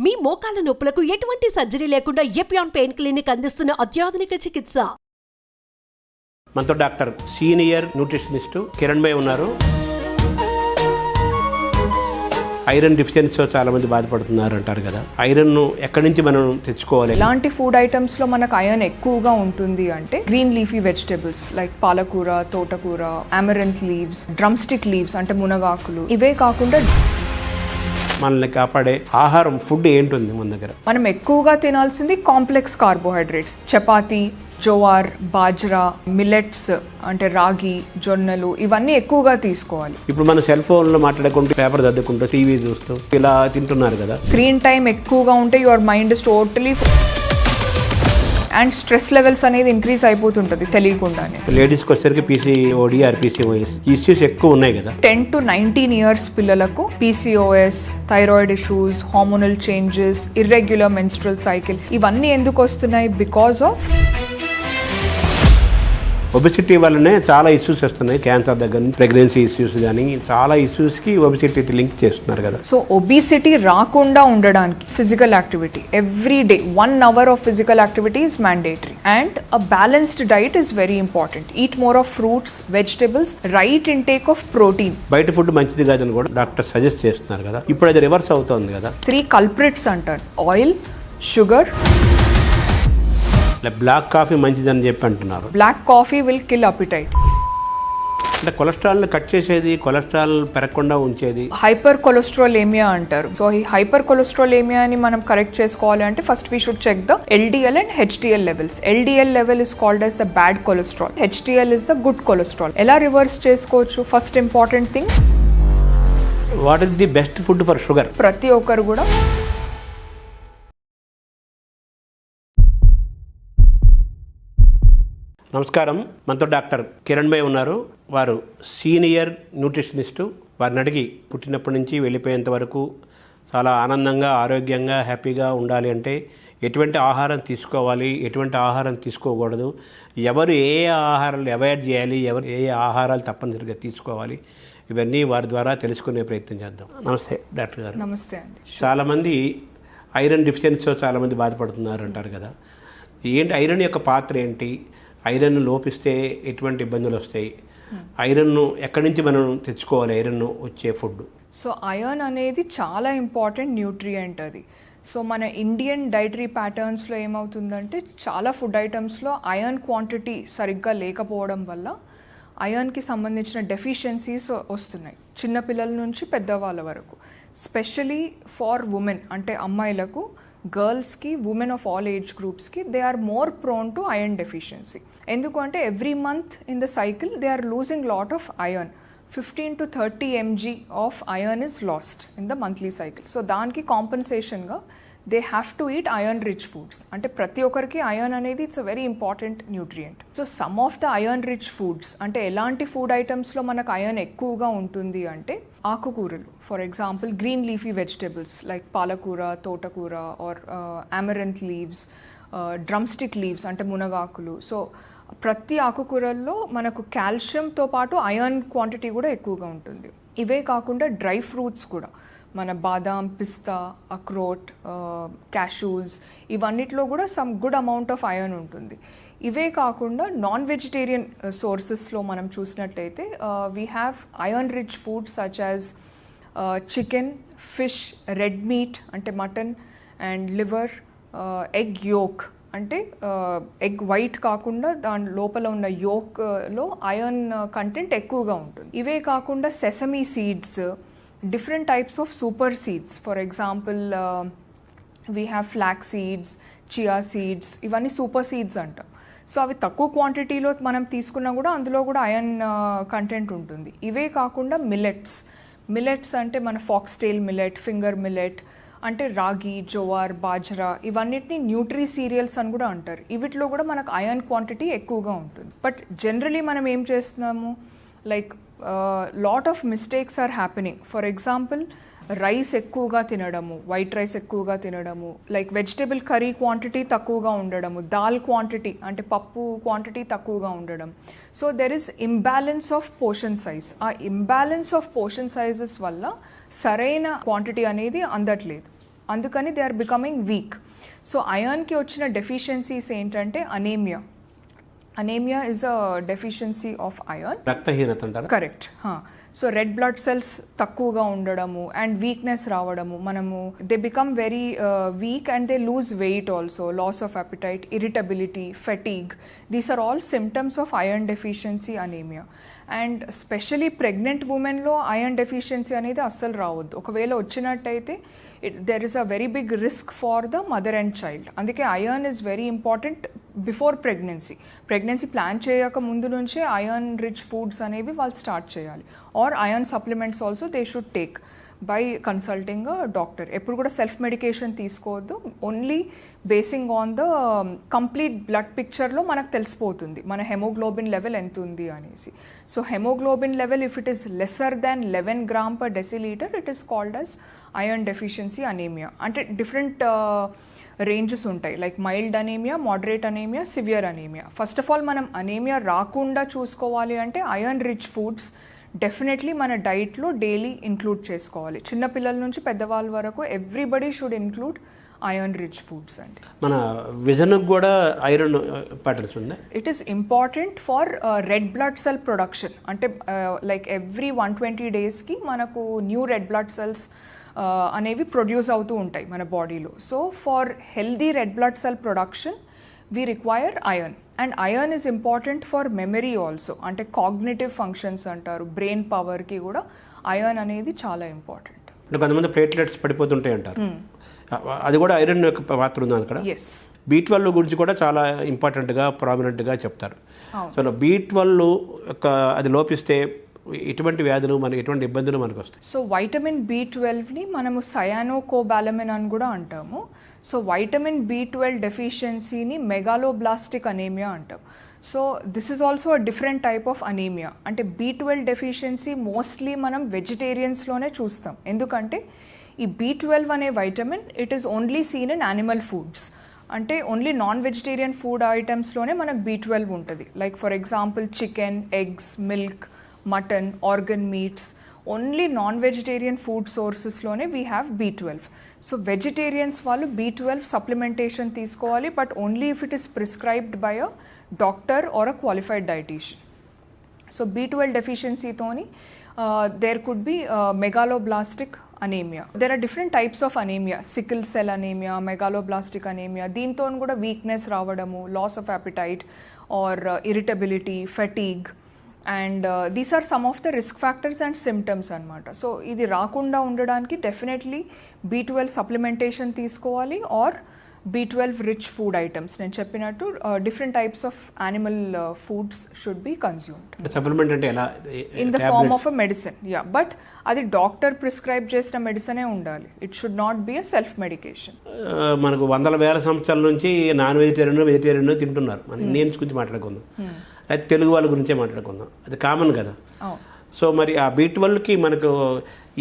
మీ మోకాల నొప్పులకు ఎటువంటి సర్జరీ లేకుండా ఎపియాన్ పెయిన్ క్లినిక్ అందిస్తున్న అత్యాధునిక చికిత్స. మనతో డాక్టర్ సీనియర్ న్యూట్రిషనిస్ట్ కిరణ్ భాయ్ ఉన్నారు. ఐరన్ డిఫిషియన్సీతో చాలా మంది బాధపడుతున్నారు అంటారు కదా, ఐరన్ ఎక్కడి నుంచి మనం తెచ్చుకోవాలి? ఇలాంటి ఫుడ్ ఐటమ్స్ లో మనకు ఐరన్ ఎక్కువగా ఉంటుంది అంటే గ్రీన్ లీఫీ వెజిటబుల్స్ లైక్ పాలకూర, తోటకూర, అమరెంత్ లీవ్స్, డ్రమ్ స్టిక్ లీవ్స్ అంటే మునగాకులు. ఇవే కాకుండా మనల్ని కాపాడే ఆహారం ఫుడ్ ఏంటుంది మన దగ్గర? మనం ఎక్కువగా తినాల్సింది complex carbohydrates, chapati, jowar, bajra, millets అంటే రాగి, జొన్నలు, ఇవన్నీ ఎక్కువగా తీసుకోవాలి. ఇప్పుడు మన సెల్ ఫోన్లో మాట్లాడుకుంటూ, పేపర్ చదువుకుంటూ, టీవీ చూస్తూ ఇలా తింటున్నారు కదా. స్క్రీన్ టైం ఎక్కువగా ఉంటే your mind is totally and stress levels అనేది ఇంక్రీజ్ అయిపోతుంటుంది తెలియకుండానే. లేడీస్కి వచ్చేసరికి పీసీఓడి ఆర్ పీసీఓఎస్ ఇష్యూస్ ఎక్కువ ఉన్నాయి కదా. 10 to 19 ఇయర్స్ పిల్లలకు PCOS, thyroid issues, hormonal changes, irregular menstrual cycle, ఇవన్నీ ఎందుకు వస్తున్నాయి? బికాస్ ఆఫ్ ఒబెసిటీ వల్లనే చాలా ఇష్యూస్ వస్తున్నాయి. క్యాన్సర్ దగ్గర నుంచి ప్రెగ్నెన్సీ ఇష్యూస్ కానీ చాలా ఇష్యూస్కి ఒబెసిటీ లింక్ చేస్తున్నారు కదా. సో ఒబిసిటీ రాకుండా ఉండడానికి physical activity every day 1 hour of physical activity is mandatory and a balanced diet is very important. Eat more of fruits, vegetables, right intake of protein. బయట food మంచిది కాదని కూడా doctor suggest చేస్తున్నారు కదా. ఇప్పుడు అది రివర్స్ అవుతుంది కదా. 3 కల్ప్రిట్స్ అంటారు: ఆయిల్, షుగర్. బ్లాక్ కాఫీ మంచిదని చెప్పి అంటున్నారు. Black coffee will kill appetite. అంటే కొలెస్ట్రాల్ని కట్ చేసేది, కొలెస్ట్రాల్ పెరగకుండా ఉంచేది. హైపర్ కొలెస్ట్రాలేమియా అంటారు. సో ఈ హైపర్ కొలెస్ట్రాలేమియాని మనం కరెక్ట్ చేసుకోవాలి అంటే first we should check the LDL and HDL levels. LDL level is called as the bad cholesterol, HDL is the good cholesterol. ఎలా రివర్స్ చేసుకోవచ్చు? First important thing, what is the best food for sugar? ప్రతి ఒక్కరు కూడా నమస్కారం, మనతో doctor Kiran భాయ్ ఉన్నారు. వారు senior nutritionist. వారిని అడిగి పుట్టినప్పటి నుంచి వెళ్ళిపోయేంత వరకు చాలా ఆనందంగా, ఆరోగ్యంగా, హ్యాపీగా ఉండాలి అంటే ఎటువంటి ఆహారం తీసుకోవాలి, ఎటువంటి ఆహారం తీసుకోకూడదు, ఎవరు ఏ ఆహారాలు అవాయిడ్ చేయాలి, ఎవరు ఏ ఆహారాలు తప్పనిసరిగా తీసుకోవాలి, ఇవన్నీ వారి ద్వారా తెలుసుకునే ప్రయత్నం చేద్దాం. నమస్తే డాక్టర్ గారు. నమస్తే అండి. చాలామంది ఐరన్ డిఫిషియన్సీతో చాలామంది బాధపడుతున్నారు అంటారు కదా. ఏంటి ఐరన్ యొక్క పాత్ర ఏంటి? ఐరన్ లోపిస్తే ఎటువంటి ఇబ్బందులు వస్తాయి? ఐరన్ను ఎక్కడి నుంచి మనం తెచ్చుకోవాలి? ఐరన్ వచ్చే ఫుడ్. సో ఐరన్ అనేది చాలా ఇంపార్టెంట్ న్యూట్రియంట్ అది. సో మన ఇండియన్ డైటరీ ప్యాటర్న్స్లో ఏమవుతుందంటే చాలా ఫుడ్ ఐటమ్స్లో ఐరన్ క్వాంటిటీ సరిగ్గా లేకపోవడం వల్ల ఐరన్కి సంబంధించిన డెఫిషియన్సీస్ వస్తున్నాయి, చిన్నపిల్లల నుంచి పెద్దవాళ్ళ వరకు. స్పెషలీ ఫార్ ఉమెన్ అంటే అమ్మాయిలకు, గర్ల్స్కి, ఉమెన్ ఆఫ్ ఆల్ ఏజ్ గ్రూప్స్కి they are more prone to iron deficiency. ఎందుకు అంటే every month in the cycle they are losing lot of iron. 15 to 30 mg of iron is lost in the monthly cycle. So దానికి కాంపెన్సేషన్గా they have to eat iron rich foods. అంటే ప్రతి ఒక్కరికి iron అనేది it's a very important nutrient. So some of the iron rich foods అంటే ఎలాంటి food ఐటమ్స్లో మనకు iron ఎక్కువగా ఉంటుంది అంటే ఆకుకూరలు. For example green leafy vegetables like పాలకూర, తోటకూర or amaranth leaves, drumstick leaves అంటే మునగాకులు. సో ప్రతి ఆకుకూరల్లో మనకు కాల్షియంతో పాటు ఐరన్ క్వాంటిటీ కూడా ఎక్కువగా ఉంటుంది. ఇవే కాకుండా డ్రై ఫ్రూట్స్ కూడా, మన బాదాం, పిస్తా, అక్రోట్, క్యాషూస్, ఇవన్నిట్లో కూడా some good amount of iron ఉంటుంది. ఇవే కాకుండా నాన్ వెజిటేరియన్ సోర్సెస్లో మనం చూసినట్లయితే we have iron rich foods such as chicken, fish, red meat అంటే mutton, and liver, egg yolk అంటే ఎగ్ వైట్ కాకుండా దాని లోపల ఉన్న యోక్లో ఐరన్ కంటెంట్ ఎక్కువగా ఉంటుంది. ఇవే కాకుండా sesame seeds, different types of super seeds. For example we have flax seeds, chia seeds, ఇవన్నీ సూపర్ సీడ్స్ అంటాం. సో అవి తక్కువ క్వాంటిటీలో మనం తీసుకున్నా కూడా అందులో కూడా ఐరన్ కంటెంట్ ఉంటుంది. ఇవే కాకుండా మిల్లెట్స్ అంటే మన ఫాక్స్టైల్ మిల్లెట్, ఫింగర్ మిల్లెట్ అంటే రాగి, జోవార్, బాజ్రా, ఇవన్నిటిని న్యూట్రీ సీరియల్స్ అని కూడా అంటారు. వీటిలో కూడా మనకు ఐరన్ క్వాంటిటీ ఎక్కువగా ఉంటుంది. బట్ జనరలీ మనం ఏం చేస్తున్నాము, like lot of mistakes are happening. For example rice ఎక్కువగా తినడము, వైట్ రైస్ ఎక్కువగా తినడము, లైక్ వెజిటబుల్ కర్రీ క్వాంటిటీ తక్కువగా ఉండడము, దాల్ క్వాంటిటీ అంటే పప్పు క్వాంటిటీ తక్కువగా ఉండడం. So there is imbalance of portion size. ఆ ఇంబ్యాలెన్స్ ఆఫ్ పోర్షన్ సైజెస్ వల్ల సరైన క్వాంటిటీ అనేది అందట్లేదు. అందుకని they are becoming weak. So ఐరన్కి వచ్చిన డెఫిషియన్సీస్ ఏంటంటే anaemia. Anaemia is a deficiency of iron. రక్తహీనత అంటారా? Correct. So red blood cells తక్కువగా ఉండడము అండ్ వీక్నెస్ రావడము, మనము they become very weak and they lose weight also, loss of appetite, irritability, fatigue. These are all symptoms of iron deficiency anaemia. And specially pregnant ఉమెన్లో iron deficiency అనేది అస్సలు రావద్దు. ఒకవేళ వచ్చినట్టయితే there is a very big risk for the mother and child. అందుకే iron is very important before pregnancy plan చేయక ముందు నుంచే ఐరన్ రిచ్ ఫుడ్స్ అనేవి వాళ్ళు స్టార్ట్ చేయాలి. Or iron supplements also they should take by consulting doctor. ఎప్పుడు కూడా self medication తీసుకోవద్దు. Only basing on the complete blood పిక్చర్లో మనకు తెలిసిపోతుంది మన హెమోగ్లోబిన్ లెవెల్ ఎంత ఉంది అనేసి. సో haemoglobin level if it is lesser than 11 grams per deciliter it is called as iron deficiency anaemia. అంటే డిఫరెంట్ రేంజెస్ ఉంటాయి, like mild anaemia, moderate anaemia, severe anaemia. First of all మనం anaemia రాకుండా చూసుకోవాలి అంటే ఐరన్ రిచ్ ఫుడ్స్ డెఫినెట్లీ మన డైట్లో daily include చేసుకోవాలి. చిన్నపిల్లల నుంచి పెద్దవాళ్ళ వరకు everybody should include iron rich foods అండి. మన విజన్కి కూడా ఐరన్ ఇంపార్టెన్స్ ఉంది. It is important for red blood cell production. అంటే లైక్ ఎవ్రీ 120 daysకి మనకు న్యూ రెడ్ బ్లడ్ సెల్స్ అనేవి ప్రొడ్యూస్ అవుతూ ఉంటాయి మన బాడీలో. So for healthy red blood cell production we require iron. And iron is important for memory also. అంటే cognitive functions అంటారు, brain పవర్కి కూడా ఐరన్ అనేది చాలా ఇంపార్టెంట్. అంటే కొంతమంది ప్లేట్లెట్స్ పడిపోతుంటాయి అంటారు, అది కూడా ఐరన్ యొక్క పాత్ర ఉంది అక్కడ. ఎస్. B12 గురించి కూడా చాలా ఇంపార్టెంట్గా ప్రామినెంట్గా చెప్తారు. సో B12 యొక్క అది లోపిస్తే ఎటువంటి వ్యాధులు మనకి, ఎటువంటి ఇబ్బందులు మనకు వస్తాయి? సో వైటమిన్ B12ని మనము సయానోకోబాలమిన్ అని కూడా అంటాము. సో వైటమిన్ B12 డెఫిషియన్సీని మెగాలోబ్లాస్టిక్ అనేమియా అంటాం. So this is also a different type of anaemia. అంటే B12 డెఫిషియన్సీ మోస్ట్లీ మనం వెజిటేరియన్స్లోనే చూస్తాం. ఎందుకంటే ఈ B12 అనే vitamin it is only seen in animal foods. అంటే ఓన్లీ నాన్ వెజిటేరియన్ ఫుడ్ ఐటమ్స్లోనే మనకు B12 ఉంటుంది. Like for example chicken, eggs, milk, mutton, organ meats. Only non vegetarian food సోర్సెస్లోనే we have B12. So vegetarians వాళ్ళు B12 supplementation తీసుకోవాలి, but only if it is prescribed by a doctor or a qualified dietitian. So B12 డెఫిషియన్సీతోని there could be megaloblastic anaemia. There are different types of anaemia, sickle cell anaemia, megaloblastic anaemia. దీంతో కూడా weakness రావడము, loss of appetite or irritability, fatigue. And these are some of the risk factors and symptoms అనమాట. సో ఇది రాకుండా ఉండడానికి definitely B12 supplementation తీసుకోవాలి or B12 rich food items. నేను చెప్పినట్టు different types of animal foods should be consumed. Supplement అంటే ఎలా? In the form of a medicine. Yeah, but అది డాక్టర్ ప్రిస్క్రైబ్ చేసిన మెడిసినే ఉండాలి. It should not be a self medication. మనకు వందల వేల సంవత్సరాల నుంచి నాన్ వెజిటేరియన్ తింటున్నారు. మన ఇండియన్స్ గురించి మాట్లాడుకుందాం, అయితే తెలుగు వాళ్ళ గురించే మాట్లాడుకుందాం. అది కామన్ కదా. సో మరి ఆ B12కి మనకు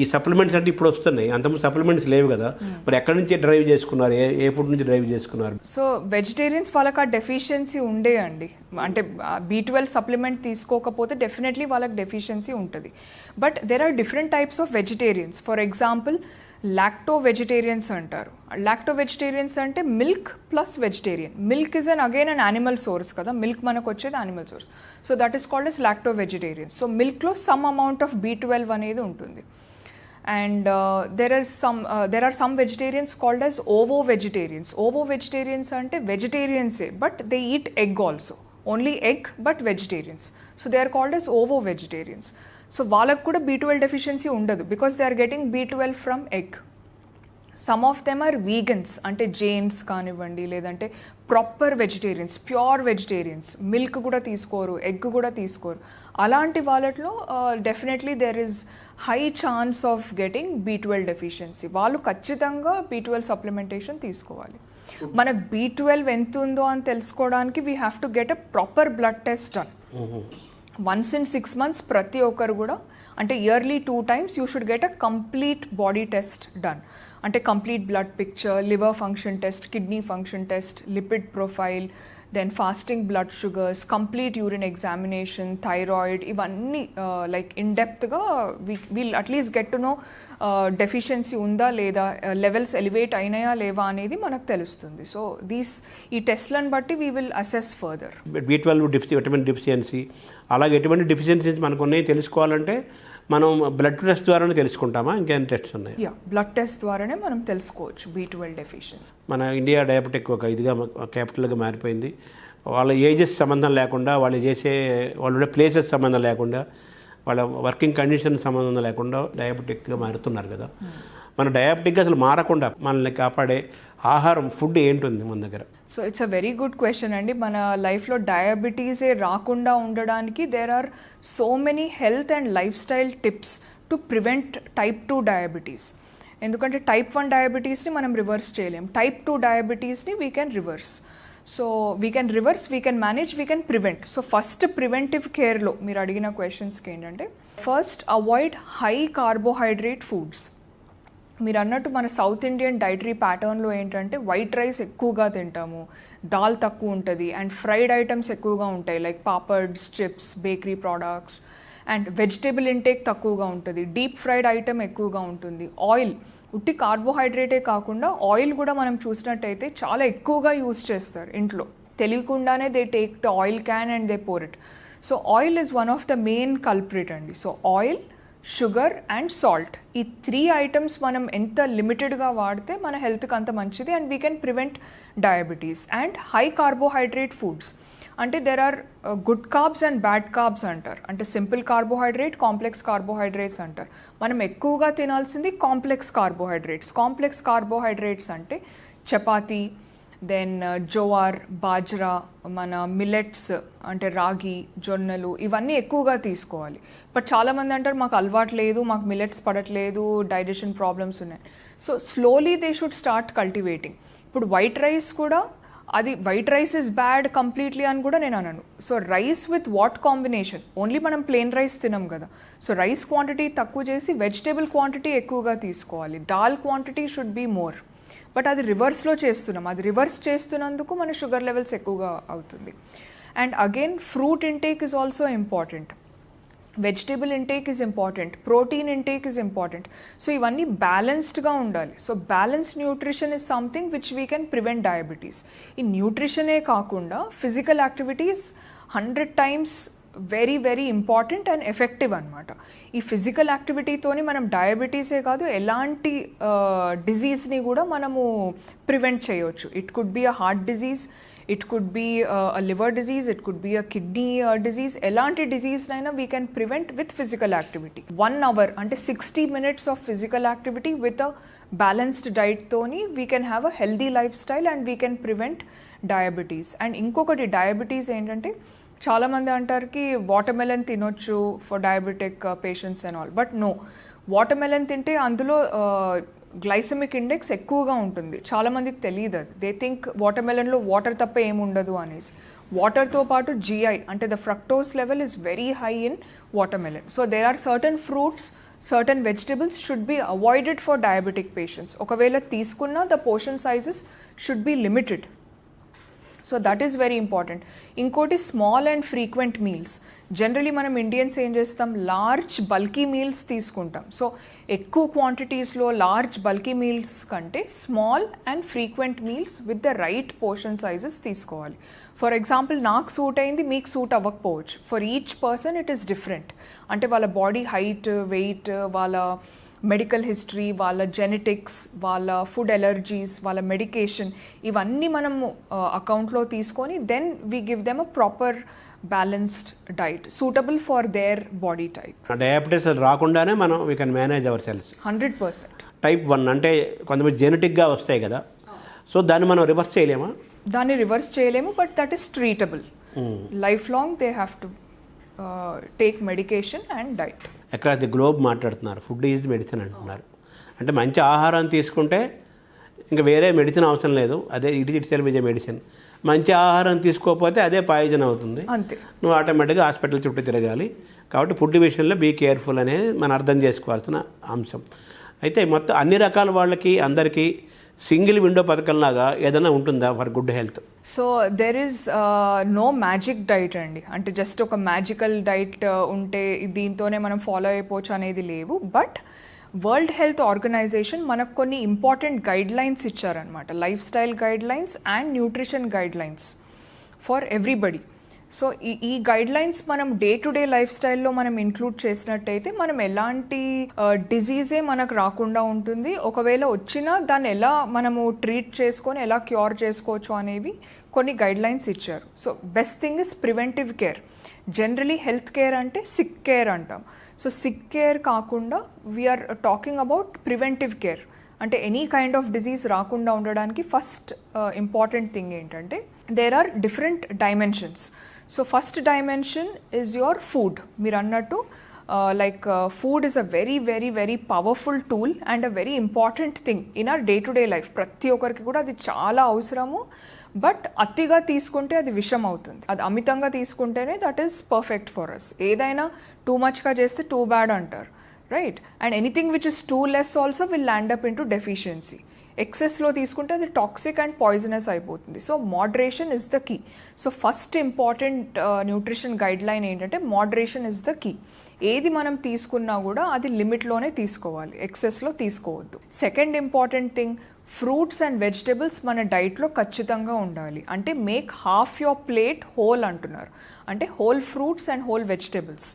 ఈ సప్లిమెంట్స్ అంటే ఇప్పుడు వస్తున్నాయి, అంతకుముందు సప్లిమెంట్స్ లేవు కదా. మరి ఎక్కడి నుంచి డ్రైవ్ చేసుకున్నారు, ఏ ఫుడ్ నుంచి డ్రైవ్ చేసుకున్నారు? సో వెజిటేరియన్స్ వాళ్ళకి ఆ డెఫిషియన్సీ ఉండే అండి. అంటే B12 సప్లిమెంట్ తీసుకోకపోతే డెఫినెట్లీ వాళ్ళకి డెఫిషియన్సీ ఉంటుంది. But there are different types of vegetarians. For example lacto vegetarians అంటారు. లాక్టో వెజిటేరియన్స్ అంటే milk plus vegetarian. Milk is again an animal source కదా, మిల్క్ మనకు వచ్చేది animal source. So that is called as lacto vegetarians. So మిల్క్లో some amount of B12 అనేది ఉంటుంది. And there are some vegetarians called as ovo vegetarians. Ovo vegetarians అంటే వెజిటేరియన్సే, but they eat egg also. Only egg but vegetarians. So they are called as ovo vegetarians. సో వాళ్ళకు కూడా B12 deficiency ఉండదు, because they are getting B12 from egg. Some of them are vegans, అంటే జైన్స్ కానివ్వండి, లేదంటే proper vegetarians, pure vegetarians. Milk కూడా తీసుకోరు, egg కూడా తీసుకోరు. అలాంటి వాళ్ళలో definitely there is high chance of getting B12 deficiency. వాళ్ళు ఖచ్చితంగా B12 సప్లిమెంటేషన్ తీసుకోవాలి. మనకు B12 ఎంత ఉందో అని తెలుసుకోవడానికి we have to get a proper blood test done. Once in 6 months ప్రతి ఒక్కరు కూడా, అంటే yearly 2 times you should get a complete body test done. అంటే complete blood picture, liver function test, kidney function test, lipid profile, then fasting blood sugars, complete urine examination, thyroid, ఇవన్నీ like ఇన్డెప్త్గా we'll at least get to know deficiency ఉందా లేదా, levels elevate అయినాయా లేవా అనేది మనకు తెలుస్తుంది. సో ఈ టెస్ట్లను బట్టి we will assess further. B12 vitamin deficiency, అలాగే ఎటువంటి డెఫిషియన్సీస్ మనకు ఉన్నాయి తెలుసుకోవాలంటే మనం బ్లడ్ టెస్ట్ ద్వారానే తెలుసుకుంటామా, ఇంకేం టెస్ట్స్ ఉన్నాయి? బ్లడ్ టెస్ట్ ద్వారానే మనం తెలుసుకోవచ్చు B12 డెఫిషియన్సీ. మన ఇండియా డయాబెటిక్ ఒక ఇదిగా క్యాపిటల్గా మారిపోయింది. వాళ్ళ ఏజెస్ సంబంధం లేకుండా, వాళ్ళు ఉండే ప్లేసెస్ సంబంధం లేకుండా, వాళ్ళ వర్కింగ్ కండిషన్ సంబంధం లేకుండా డయాబెటిక్గా మారుతున్నారు కదా. మన డయాబెటిక్గా అసలు మారకుండా మనల్ని కాపాడే ఆహారం, ఫుడ్ ఏంటుంది మన దగ్గర? So it's a very good question అండి. మన లైఫ్లో డయాబెటీసే రాకుండా ఉండడానికి there are so many health and lifestyle tips to prevent type 2 diabetes. ఎందుకంటే టైప్ 1 డయాబెటీస్ని మనం రివర్స్ చేయలేం, టైప్ 2 డయాబెటీస్ని we can reverse. So we can manage, we can prevent. So first preventive కేర్లో మీరు అడిగిన క్వశ్చన్స్కి ఏంటంటే, first avoid high carbohydrate foods. మీరు అన్నట్టు మన సౌత్ ఇండియన్ డైటరీ ప్యాటర్న్లో ఏంటంటే వైట్ రైస్ ఎక్కువగా తింటాము, దాల్ తక్కువ ఉంటుంది, అండ్ ఫ్రైడ్ ఐటమ్స్ ఎక్కువగా ఉంటాయి like papads, chips, bakery products, and vegetable intake తక్కువగా ఉంటుంది, డీప్ ఫ్రైడ్ ఐటమ్ ఎక్కువగా ఉంటుంది. ఆయిల్, ఉట్టి కార్బోహైడ్రేటే కాకుండా ఆయిల్ కూడా మనం చూసినట్టయితే చాలా ఎక్కువగా యూజ్ చేస్తారు ఇంట్లో, తెలియకుండానే they take the oil can and they pour it. So oil is one of the main culprit అండి. So oil, sugar and salt, ఈ 3 ఐటమ్స్ మనం ఎంత లిమిటెడ్గా వాడితే మన హెల్త్కి అంత మంచిది, and we can prevent diabetes. And high carbohydrate foods అంటే there are good carbs and bad carbs అంటారు. అంటే సింపుల్ కార్బోహైడ్రేట్, కాంప్లెక్స్ కార్బోహైడ్రేట్స్ అంటారు. మనం ఎక్కువగా తినాల్సింది కాంప్లెక్స్ కార్బోహైడ్రేట్స్. కాంప్లెక్స్ కార్బోహైడ్రేట్స్ అంటే చపాతీ, దెన్ జోవార్, బాజ్రా, మన మిల్లెట్స్ అంటే రాగి, జొన్నలు, ఇవన్నీ ఎక్కువగా తీసుకోవాలి. బట్ చాలామంది అంటారు మాకు అలవాటు లేదు, మాకు మిల్లెట్స్ పడట్లేదు, డైజెషన్ ప్రాబ్లమ్స్ ఉన్నాయి. So slowly they should start cultivating. ఇప్పుడు వైట్ రైస్ కూడా, అది white rice is bad completely అని కూడా నేను అనను. So rice with what combination, only మనం ప్లెయిన్ రైస్ తినం కదా. సో రైస్ క్వాంటిటీ తక్కువ చేసి వెజిటేబుల్ క్వాంటిటీ ఎక్కువగా తీసుకోవాలి. Dal quantity should be more. But అది రివర్స్లో చేస్తున్నాం, అది రివర్స్ చేస్తున్నందుకు మన షుగర్ లెవెల్స్ ఎక్కువగా అవుతుంది. And again fruit intake is also important, vegetable intake is important, protein intake is important. So ఇవన్నీ బ్యాలెన్స్డ్గా ఉండాలి. So balanced nutrition is something which we can prevent diabetes. ఈ న్యూట్రిషనే కాకుండా physical activities 100 times very very important and effective అనమాట. ఈ physical యాక్టివిటీతోని మనం డయాబెటీసే కాదు, ఎలాంటి డిజీజ్ని కూడా మనము ప్రివెంట్ చేయవచ్చు. It could be a heart disease, it could be a liver disease, it could be a kidney disease. ఎలాంటి డిజీజ్నైనా we can prevent with physical activity. 1 hour అంటే 60 minutes of physical activity with a balanced డైట్తోని we can have a healthy lifestyle and we can prevent diabetes. And ఇంకొకటి diabetes ఏంటంటే, చాలామంది అంటారుకి watermelon తినొచ్చు for diabetic patients and all, but no, water melon తింటే అందులో glycaemic index ఎక్కువగా ఉంటుంది. చాలామందికి తెలియదు అది. దే థింక్ వాటర్ మెలన్లో వాటర్ తప్ప ఏముండదు అనేసి. వాటర్తో పాటు GI అంటే the fructose level is very high in watermelon. So there are certain fruits, certain vegetables should be avoided for diabetic patients. ఒకవేళ తీసుకున్నా the portion sizes should be limited. So that is very important. ఇంకోటి small and frequent meals. Generally మనం Indians ఏం చేస్తాం, large bulky meals తీసుకుంటాం. So ఎక్కువ క్వాంటిటీస్లో large bulky meals కంటే small and frequent meals with the right portion sizes తీసుకోవాలి. For example నాకు సూట్ అయింది, మీకు సూట్ అవ్వకపోవచ్చు. For each person it is different. అంటే వాళ్ళ బాడీ హైట్, వెయిట్, వాళ్ళ మెడికల్ హిస్టరీ, వాళ్ళ జెనెటిక్స్, వాళ్ళ ఫుడ్ ఎలర్జీస్, వాళ్ళ మెడికేషన్, ఇవన్నీ మనము అకౌంట్లో తీసుకొని then we give them a proper balanced diet suitable for their body type. Diabetes రాకుండానే మనం we can manage hour cells 100%. Type 1 అంటే కొంతమంది జెనెటిక్గా వస్తాయి కదా, సో దాన్ని మనం రివర్స్ చేయలేమా? దాన్ని రివర్స్ చేయలేము, but that is treatable. Life long they have to take medication and diet. Across the globe మాట్లాడుతున్నారు, ఫుడ్ ఈజ్ మెడిసిన్ అంటున్నారు. అంటే మంచి ఆహారం తీసుకుంటే ఇంకా వేరే మెడిసిన్ అవసరం లేదు, అదే it self is a medicine. మంచి ఆహారం తీసుకోకపోతే అదే పాయిజన్ అవుతుంది, అంతే. నువ్వు ఆటోమేటిక్గా హాస్పిటల్ చుట్టూ తిరగాలి. కాబట్టి ఫుడ్ విషయంలో బీ కేర్ఫుల్ అనేది మనం అర్థం చేసుకోవాల్సిన అంశం. అయితే మొత్తం అన్ని రకాల వాళ్ళకి అందరికీ సింగిల్ విండో పథకంలాగా ఏదైనా ఉంటుందా for good health? So there is no magic diet అండి, అంటే జస్ట్ ఒక మ్యాజికల్ డైట్ ఉంటే దీంతోనే మనం ఫాలో అయిపోవచ్చు అనేది లేవు. బట్ వరల్డ్ హెల్త్ ఆర్గనైజేషన్ మనకు కొన్ని ఇంపార్టెంట్ గైడ్ లైన్స్ ఇచ్చారనమాట, life style guide lines and nutrition guide lines for everybody. So ఈ గైడ్ లైన్స్ మనం డే టు డే లైఫ్ స్టైల్లో మనం ఇంక్లూడ్ చేసినట్టయితే మనం ఎలాంటి డిజీజే మనకు రాకుండా ఉంటుంది. ఒకవేళ వచ్చినా దాన్ని ఎలా మనము ట్రీట్ చేసుకొని ఎలా క్యూర్ చేసుకోవచ్చు అనేవి కొన్ని గైడ్ లైన్స్ ఇచ్చారు. So best thing is preventive care. Generally health care అంటే సిక్ కేర్ అంటాం. సో సిక్ కేర్ కాకుండా we are talking about preventive care, అంటే ఎనీ కైండ్ ఆఫ్ డిజీజ్ రాకుండా ఉండడానికి ఫస్ట్ ఇంపార్టెంట్ థింగ్ ఏంటంటే there are different dimensions. So first dimension is your food. మీరు అన్నట్టు like food is a very very very powerful tool and a very important thing in our day to day life. ప్రతి ఒక్కరికి కూడా అది చాలా అవసరము. But అతిగా తీసుకుంటే అది విషం అవుతుంది, అది అమితంగా తీసుకుంటేనే that is perfect for us. ఏదైనా టూ మచ్గా చేస్తే టూ బ్యాడ్ అంటారు, right? And anything which is too less also will land up into deficiency. ఎక్సెస్లో తీసుకుంటే అది టాక్సిక్ అండ్ పాయిజనస్ అయిపోతుంది. So moderation is the key. So first important nutrition guideline ఏంటంటే moderation is the key. ఏది మనం తీసుకున్నా కూడా అది లిమిట్లోనే తీసుకోవాలి, ఎక్సెస్లో తీసుకోవద్దు. Second important thing, fruits and vegetables మన డైట్లో ఖచ్చితంగా ఉండాలి. అంటే make half your plate whole అంటున్నారు, అంటే whole fruits and whole vegetables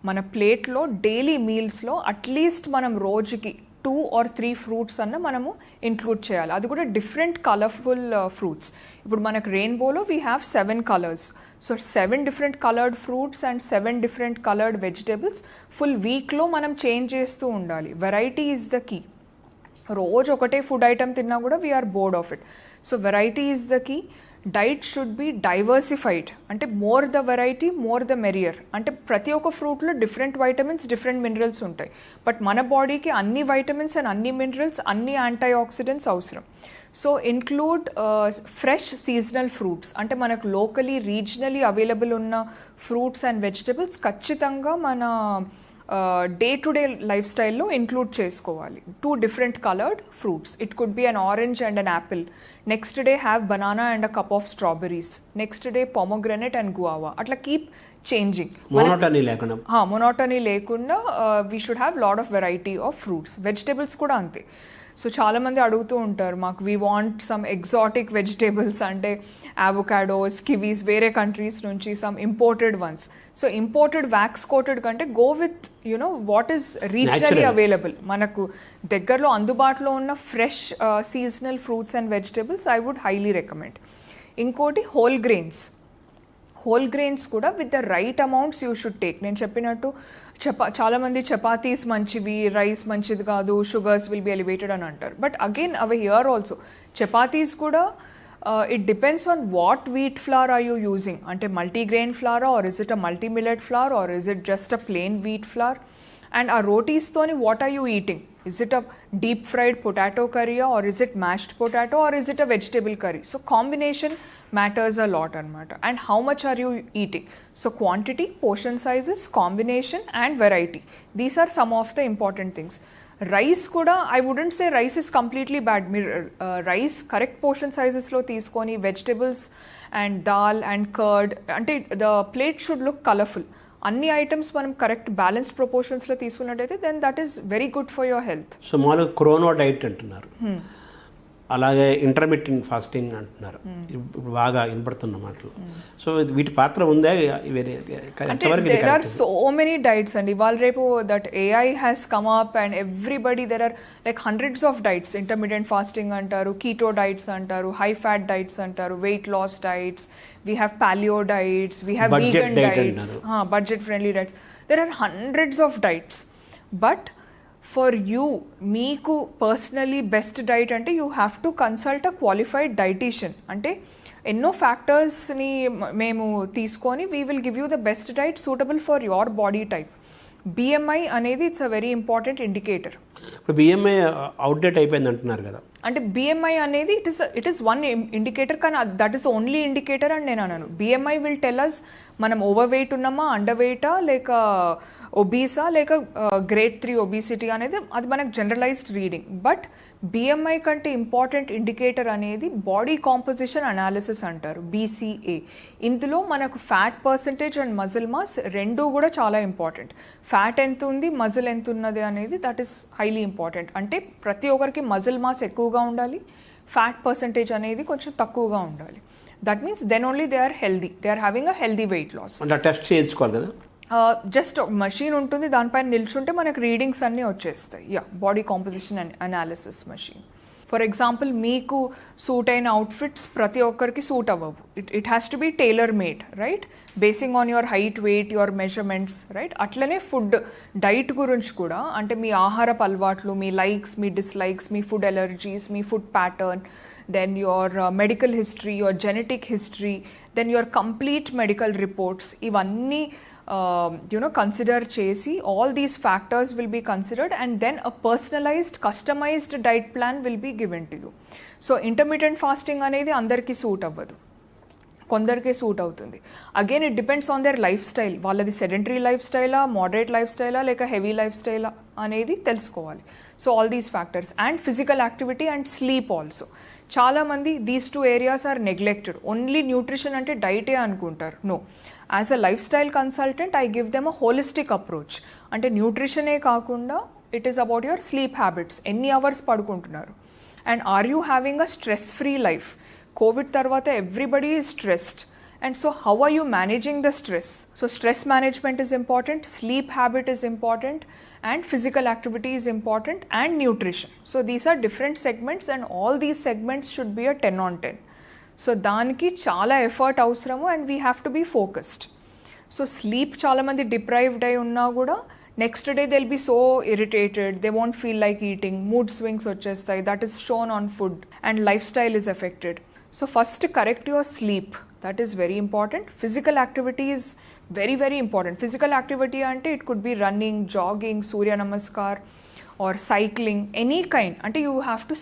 మన ప్లేట్లో డైలీ మీల్స్లో అట్లీస్ట్ మనం రోజుకి 2 or 3 ఫ్రూట్స్ అన్న మనము ఇంక్లూడ్ చేయాలి. అది కూడా డిఫరెంట్ కలర్ఫుల్ ఫ్రూట్స్. ఇప్పుడు మనకు రెయిన్బోలో we have 7 colours. So 7 different coloured fruits and 7 different coloured vegetables full వీక్లో మనం చేంజ్ చేస్తూ ఉండాలి. Variety is the key. రోజు ఒకటే ఫుడ్ ఐటమ్ తిన్నా కూడా we are bored of it. So variety is the key. Diet should be diversified, అంటే more the variety more the merrier. అంటే ప్రతి ఒక్క ఫ్రూట్లో డిఫరెంట్ వైటమిన్స్ డిఫరెంట్ మినరల్స్ ఉంటాయి. బట్ మన బాడీకి అన్ని వైటమిన్స్ అండ్ అన్ని మినరల్స్ అన్ని యాంటీ ఆక్సిడెంట్స్ అవసరం. So include fresh seasonal fruits, అంటే మనకు లోకలీ రీజనలీ అవైలబుల్ ఉన్న ఫ్రూట్స్ అండ్ వెజిటబుల్స్ ఖచ్చితంగా మన డే టు డే లైఫ్ స్టైల్లో ఇంక్లూడ్ చేసుకోవాలి. 2 different coloured fruits, it could be an orange and an apple. Next day have banana and a cup of strawberries. Next day pomegranate and guava. అట్లా keep changing. మొనోటనీ లేకుండా we should have lot of variety of fruits. Vegetables కూడా అంతే. So చాలామంది అడుగుతూ ఉంటారు, మాకు we want some exotic vegetables, అంటే avocados, kiwis వేరే కంట్రీస్ నుంచి, some imported ones. So imported wax coated కంటే go with you know what is regionally available. మనకు దగ్గరలో అందుబాటులో ఉన్న fresh seasonal fruits and vegetables I would highly recommend. ఇంకోటి whole grains. Whole grains కూడా with the right amounts you should take. నేను చెప్పినట్టు చాలామంది చపాతీస్ మంచివి, రైస్ మంచిది కాదు, షుగర్స్ విల్ బి ఎలివేటెడ్ అని అంటారు. బట్ అగైన్ అవి హియర్ ఆల్సో చపాతీస్ కూడా it depends on what wheat flour are you using. అంటే మల్టీగ్రెయిన్ ఫ్లారా, or is it a multi millet flour, or is it just a plain wheat flour? And ఆ రోటీస్తోని what are you eating? Is it a deep fried potato curry, or is it mashed potato, or is it a vegetable curry? So combination matters a lot anamata. And how much are you eating? So quantity, portion sizes, combination and variety. These are some of the important things. Rice kuda, I wouldn't say rice is completely bad. Rice correct portion sizes lo teeskoni, vegetables and dal and curd, ante the plate should look colorful. అన్ని items మనం correct balance ప్రపోర్షన్స్లో తీసుకున్నట్టయితే then that is very good for your health. So మామూలుగా chrono diet అంటున్నారు, అలాగే intermittent fasting అంటున్నారు, ఇప్పుడు బాగా వినపడుతున్న మాటలు. సో వీటి పాత్ర ఉందా? There are so many diets అండి. ఇవాళ రేపు that AI has come up and everybody there are like hundreds of diets. Intermittent fasting అంటారు, కీటో డైట్స్ అంటారు, హై ఫ్యాట్ డైట్స్ అంటారు, weight loss diets, we have paleo diets, we have budget vegan diets, budget friendly diets. There are hundreds of diets, but for you, meeku personally best diet ante you have to consult a qualified dietitian. Ante ఎన్నో ఫ్యాక్టర్స్ని మేము తీసుకొని we will give you the best diet suitable for your body type. BMI అనేది it's a very important indicator. ఇప్పుడు BMI outdate అయిపోయింది అంటున్నారు కదా. అంటే BMI అనేది ఇట్ ఈస్ వన్ ఇండికేటర్, కానీ దట్ ఈస్ ఓన్లీ ఇండికేటర్ అని నేను అన్నాను. BMI విల్ టెల్ అస్ మనం ఓవర్ వెయిట్ ఉన్నామా, అండర్ వెయిటా, లేక ఒబీసా, లేక గ్రేడ్ 3 ఒబిసిటీ అనేది అది మనకు జనరలైజ్డ్ రీడింగ్. బట్ బిఎంఐ కంటే ఇంపార్టెంట్ ఇండికేటర్ అనేది బాడీ కాంపోజిషన్ అనాలిసిస్ అంటారు, BCA. ఇందులో మనకు fat percentage and muscle mass రెండూ కూడా చాలా ఇంపార్టెంట్. ఫ్యాట్ ఎంత ఉంది, మజిల్ ఎంత ఉన్నది అనేది దట్ ఈస్ హైలీ ఇంపార్టెంట్. అంటే ప్రతి ఒక్కరికి మజిల్ మాస్ ఎక్కువగా ఉండాలి, ఫ్యాట్ పర్సంటేజ్ అనేది కొంచెం తక్కువగా ఉండాలి. That means then only they are healthy, they are having a healthy weight loss. అంటే టెస్ట్ చేయించుకోవాలి కదా? జస్ట్ మెషిన్ ఉంటుంది, దానిపైన నిల్చుంటే మనకు రీడింగ్స్ అన్నీ వచ్చేస్తాయి. Body composition and analysis machine. For example మీకు సూట్ అయిన అవుట్ఫిట్స్ ప్రతి ఒక్కరికి సూట్ అవ్వవు. It has to be tailor made, right, basing on your height, weight, your measurements, right. అట్లనే ఫుడ్ డైట్ గురించి కూడా, అంటే మీ ఆహారపు అలవాట్లు, మీ లైక్స్, మీ డిస్లైక్స్, మీ ఫుడ్ ఎలర్జీస్, మీ food pattern, then your medical history, your genetic history, then your complete medical reports, ivanni consider chesi, all these factors will be considered, and then a personalized customized diet plan will be given to you. So intermittent fasting anedi andarki suit avvadu, కొందరికే suit అవుతుంది. Again it depends on their lifestyle. వాళ్ళది sedentary లైఫ్ స్టైలా, moderate లైఫ్ స్టైలా, లేక heavy లైఫ్ స్టైలా అనేది తెలుసుకోవాలి. So all these factors and physical activity and sleep also. చాలామంది these 2 areas are neglected. Only nutrition అంటే డైటే అనుకుంటారు. No, as a lifestyle consultant I give them a holistic approach. అంటే న్యూట్రిషనే కాకుండా it is about your sleep habits, ఎన్ని hours పడుకుంటున్నారు, and are you having a stress free life. Covid తర్వాత everybody is stressed, and so how are you managing the stress? So stress management is important, sleep habit is important, and physical activity is important, and nutrition. So these are different segments, and all these segments should be a 10 on 10. So daniki chala effort avasaramu, and we have to be focused. So sleep chala mandi deprived ayi unna kuda next day they'll be so irritated, they won't feel like eating, mood swings vachestayi, that is shown on food, and lifestyle is affected. So first correct your sleep, that is very important. Physical activity is very very important. Physical activity ante it could be running, jogging, surya namaskar, or cycling, any kind. Ante you have to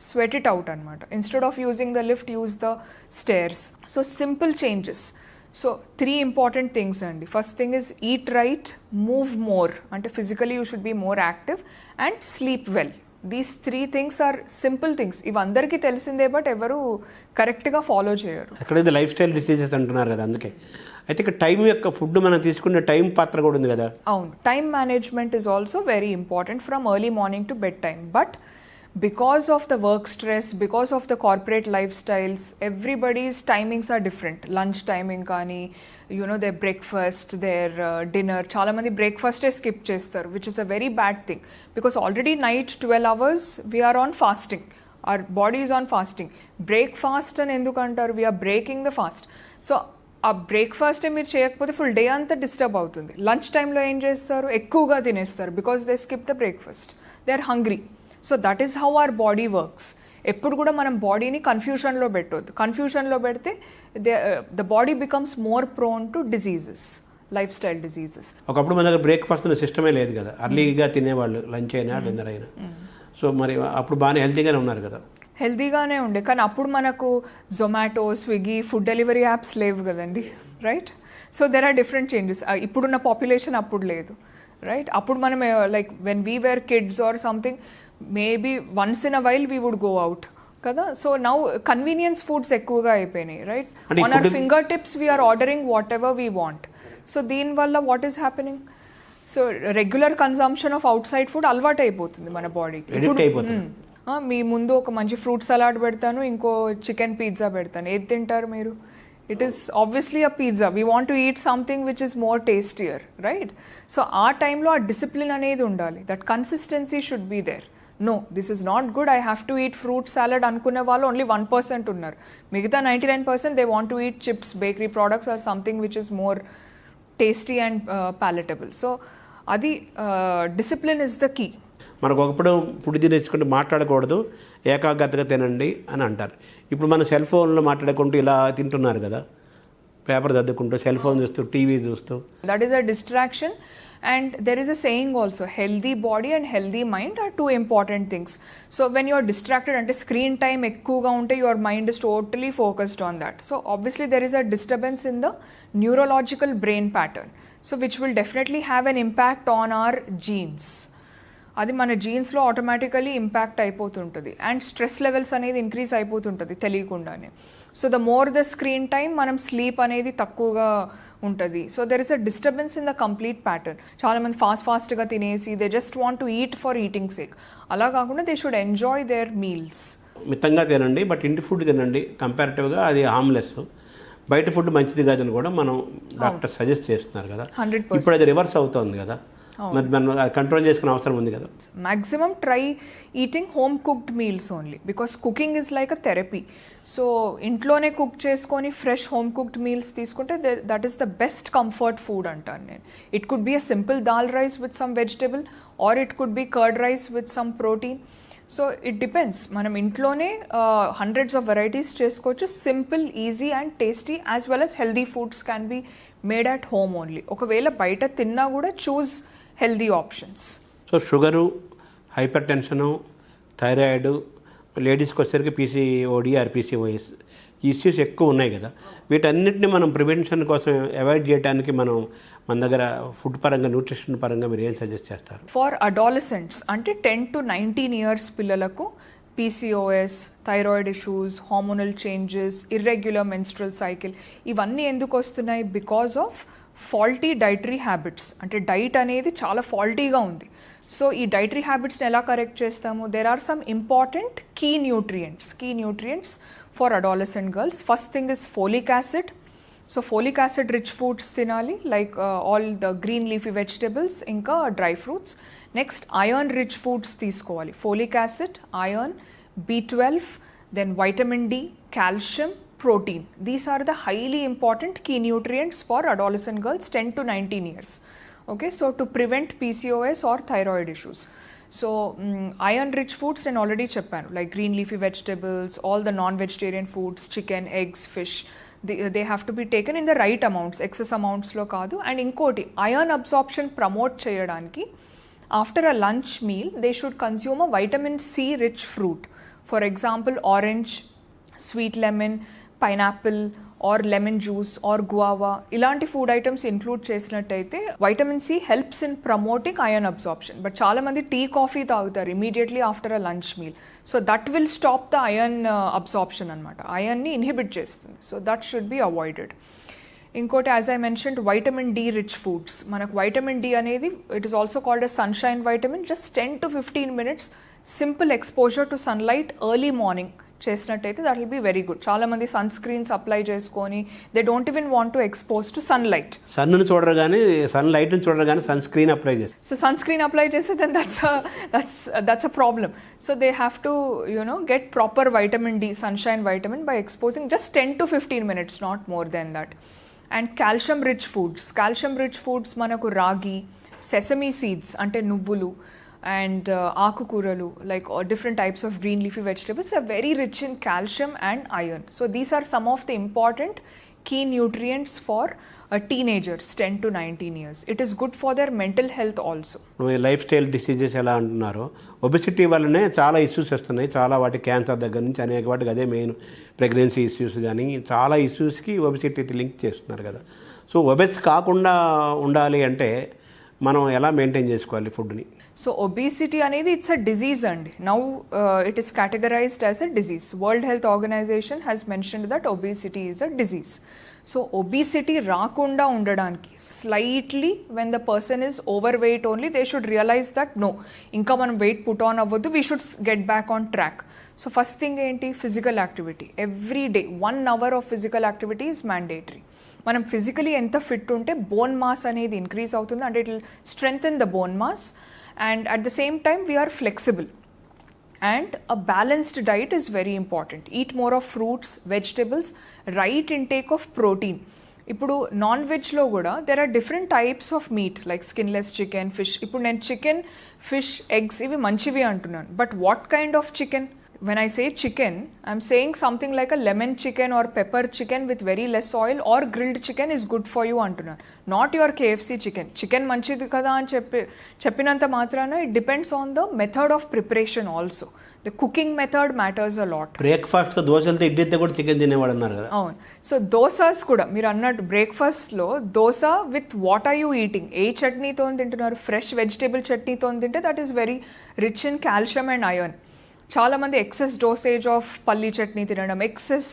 sweat it out anamata. Instead of using the lift, use the stairs. So simple changes. So 3 important things andi. First thing is eat right, move more, ante physically you should be more active, and sleep well. These 3 things are simple things. ఇవి అందరికీ తెలిసిందే, but ఎవరు కరెక్ట్గా follow చేయరు. అక్కడైతే life style diseases అంటున్నారు కదా, అందుకే. అయితే ఇక్కడ టైం యొక్క ఫుడ్ మనం తీసుకునే టైం పాత్ర కూడా ఉంది కదా. అవును, time management is also very important from early morning to bed time. But because of the work stress, because of the corporate lifestyles, everybody's timings are different. Lunch timing కానీ, their breakfast, their dinner, చాలా మంది బ్రేక్ఫాస్టే skip చేస్తారు, which is a very bad thing, because already night 12 hours we are on fasting, our body is on fasting. Breakfast అని ఎందుకు అంటారు? we are breaking the fast. So ఆ బ్రేక్ఫాస్టే మీరు చేయకపోతే ఫుల్ డే అంతా డిస్టర్బ్ అవుతుంది. లంచ్ టైంలో ఏం చేస్తారు? ఎక్కువగా తినేస్తారు, because they skip the breakfast, they are hungry. So that is how our body works. ఎప్పుడు కూడా మనం బాడీని కన్ఫ్యూషన్లో పెట్టొద్దు. కన్ఫ్యూషన్లో పెడితే the body becomes more prone to diseases, lifestyle diseases. ఒకప్పుడు మన దగ్గర బ్రేక్ఫాస్ట్ సిస్టమే లేదు కదా, అర్లీగా తినేవాళ్ళు, లంచ్ అయినా డిన్నర్ అయినా. సో మరి అప్పుడు బాగానే హెల్తీగానే ఉన్నారు కదా. హెల్తీగానే ఉండే, కానీ అప్పుడు మనకు Zomato, Swiggy, food delivery apps లేవు కదండి, right? So there are different changes. ఇప్పుడున్న పాపులేషన్ అప్పుడు లేదు, రైట్? అప్పుడు మనం like when we were kids or something, maybe once in a while we would go out కదా. సో నౌ కన్వీనియన్స్ ఫుడ్స్ ఎక్కువగా అయిపోయినాయి, right? On our fingertips we are ordering whatever we want. So దీనివల్ల what is happening? So regular consumption of outside food అలవాటు అయిపోతుంది మన బాడీకి. మీ ముందు ఒక మంచి ఫ్రూట్ సలాడ్ పెడతాను, ఇంకో చికెన్ పిజ్జా పెడతాను, ఏది తింటారు మీరు? It is obviously a pizza. We want to eat something which is more tastier, right? So ఆ టైంలో ఆ డిసిప్లిన్ అనేది ఉండాలి, that consistency should be there. No, this is not good, I have to eat fruit salad అనుకునే వాళ్ళు only 1% ఉన్నారు. మిగతా 99% they want to eat chips, bakery products or something which is more tasty and palatable. So అది discipline is the key. మనకు ఒకప్పుడు food తినేసుకుంటూ మాట్లాడకూడదు, ఏకాగ్రతగా తినండి అని అంటారు. ఇప్పుడు మన సెల్ ఫోన్లో మాట్లాడుకుంటూ ఇలా తింటున్నారు కదా. పేపర్ చదువుకుంటూ సెల్ ఫోన్ చూస్తూ టీవీ చూస్తూ. That is a distraction. And there is a saying also, healthy body and healthy mind are two important things. So when you're distracted ante screen time ekkuva unte, your mind is totally focused on that. So obviously there is a disturbance in the neurological brain pattern, so which will definitely have an impact on our genes. అది మన జీన్స్లో automatically impact అయిపోతుంటుంది. And stress levels అనేది increase అయిపోతుంటుంది తెలియకుండానే. So the more the screen time, మనం sleep అనేది తక్కువగా ఉంటుంది. So there is a disturbance in the complete pattern. చాలామంది ఫాస్ట్గా తినేసి they just want to eat for eating sake. అలా కాకుండా they should enjoy their meals. మితంగా తినండి, బట్ ఇంటి ఫుడ్ తినండి. కంపారిటివ్గా అది హార్మ్లెస్. బయట ఫుడ్ మంచిది కాదని కూడా మనం డాక్టర్ సజెస్ట్ చేస్తున్నారు కదా. 100%. ఇప్పుడు అది రివర్స్ అవుతుంది కదా, మరి మనం కంట్రోల్ చేసుకునే అవసరం ఉంది కదా. Maximum try eating home cooked meals only, because cooking is like a therapy. So ఇంట్లోనే కుక్ చేసుకొని ఫ్రెష్ హోమ్ కుక్డ్ మీల్స్ తీసుకుంటే that is the best comfort food అంటాను నేను. It could be a simple dal rice with some vegetable, or it could be curd rice with some protein. So it depends. మనం ఇంట్లోనే hundreds of varieties చేసుకోవచ్చు. Simple, easy and tasty as well as healthy foods can be made at home only. ఒకవేళ బయట తిన్నా కూడా choose healthy options. So sugar, hyper tension, thyroid, లేడీస్కి వచ్చేసరికి PCOD are PCOS issues ఎక్కువ ఉన్నాయి కదా. వీటన్నిటిని మనం ప్రివెన్షన్ కోసం అవాయిడ్ చేయడానికి మన దగ్గర ఫుడ్ పరంగా, న్యూట్రిషన్ పరంగా మీరు ఏం సజెస్ట్ చేస్తారు? ఫర్ అడాలసెంట్స్ అంటే 10 to 19 years పిల్లలకు PCOS, thyroid issues, hormonal changes, irregular menstrual cycle ఇవన్నీ ఎందుకు వస్తున్నాయి? Because of faulty dietary habits. అంటే డైట్ అనేది చాలా ఫాల్టీగా ఉంది. సో ఈ డైటరీ హ్యాబిట్స్ని ఎలా కరెక్ట్ చేస్తాము? There are some important key nutrients for adolescent girls. First thing is folic acid. So folic acid rich foods తినాలి, like all the green leafy vegetables, ఇంకా dry fruits. Next iron rich foods తీసుకోవాలి. Folic acid, iron, B12, then vitamin D, calcium, protein. These are the highly important key nutrients for adolescent girls 10 to 19 years. Okay, so to prevent PCOS or thyroid issues. So iron rich foods నేను already చెప్పాను, like green leafy vegetables, all the non-vegetarian foods, chicken, eggs, fish, they have to be taken in the right amounts, excess amounts లో కాదు. And ఇంకోటి, iron absorption promote చేయడానికి after a lunch meal they should consume a vitamin C rich fruit. For example, orange, sweet lemon, pineapple or lemon juice or guava, ఇలాంటి food items include చేసినట్టయితే vitamin C helps in promoting iron absorption. But చాలామంది tea, coffee తాగుతారు immediately after a lunch meal. So that will stop the iron absorption అనమాట. ఐరన్ని inhibit చేస్తుంది. So that should be avoided. ఇంకోటి, as I mentioned, vitamin D rich foods. మనకు vitamin D అనేది it is also called a sunshine vitamin. Just 10 to 15 minutes simple exposure to sunlight early morning చేసినట్టయితే that will be very good. చాలా మంది sun screens apply చేసుకొని they don't even want to expose to sunlight. సన్ను చూడరు కానీ, sun light చూడరు కానీ sun screen apply చేస్తారు. సో సన్ స్క్రీన్ అప్లై చేస్తే then that's a problem. So they have to get proper vitamin D, sunshine vitamin, by exposing just 10 to 15 minutes, not more than that. And calcium rich foods మనకు రాగి, sesame seeds అంటే నువ్వులు, and ఆకుకూరలు, like different types of green leafy vegetables are very rich in calcium and iron. So these are some of the important key nutrients for teenagers 10 to 19 years. It is good for their mental health also. Life style diseases ఎలా అంటున్నారో, obesity వల్లనే చాలా issues వస్తున్నాయి. చాలా వాటి cancer దగ్గర నుంచి అనేక వాటికి అదే మెయిన్, ప్రెగ్నెన్సీ ఇష్యూస్ కానీ చాలా ఇష్యూస్కి ఒబెసిటీ లింక్ చేస్తున్నారు కదా. సో ఒబెస్ కాకుండా ఉండాలి అంటే మనం ఎలా మెయింటైన్ చేసుకోవాలి ఫుడ్ని? సో ఒబేసిటీ అనేది ఇట్స్ అ డిజీజ్ అండి. Now it is categorized as a disease. World Health Organization has mentioned that obesity is a disease. So obesity రాకుండా ఉండడానికి slightly when the person is over weight only, they should realize that no, ఇంకా మనం weight put on అవ్వద్దు, we should get back on track. So first thing ఏంటి? Physical activity. Every day 1 hour of physical activity is mandatory. మనం physically ఎంత fit ఉంటే bone mass అనేది increase అవుతుంది, అంటే it will strengthen the bone mass. And at the same time we are flexible, and a balanced diet is very important. Eat more of fruits, vegetables, right intake of protein. ఇప్పుడు non వెజ్లో కూడా there are different types of meat, like skinless chicken, fish. ఇప్పుడు నేను chicken, fish, eggs ఇవి మంచివి అంటున్నాను, but what kind of chicken? When I say chicken, I'm saying something like a lemon chicken or pepper chicken with very less oil, or grilled chicken is good for you అంటున్నాను. Not your KFC chicken. Chicken మంచిది కదా అని చెప్పినంత మాత్రాన it depends on the method of preparation also. The cooking method matters a lot. Breakfast దోశలతో ఇడ్లీతో కూడా chicken తినేవాడు అన్నారు కదా. అవును. సో దోసాస్ కూడా మీరు అన్నట్టు బ్రేక్ఫాస్ట్లో dosa with what are you eating, ఏ చట్నీతో తింటున్నారు, ఫ్రెష్ వెజిటేబుల్ చట్నీతో తింటే that is very rich in calcium and iron. చాలామంది excess dosage of palli chutney తినడం, excess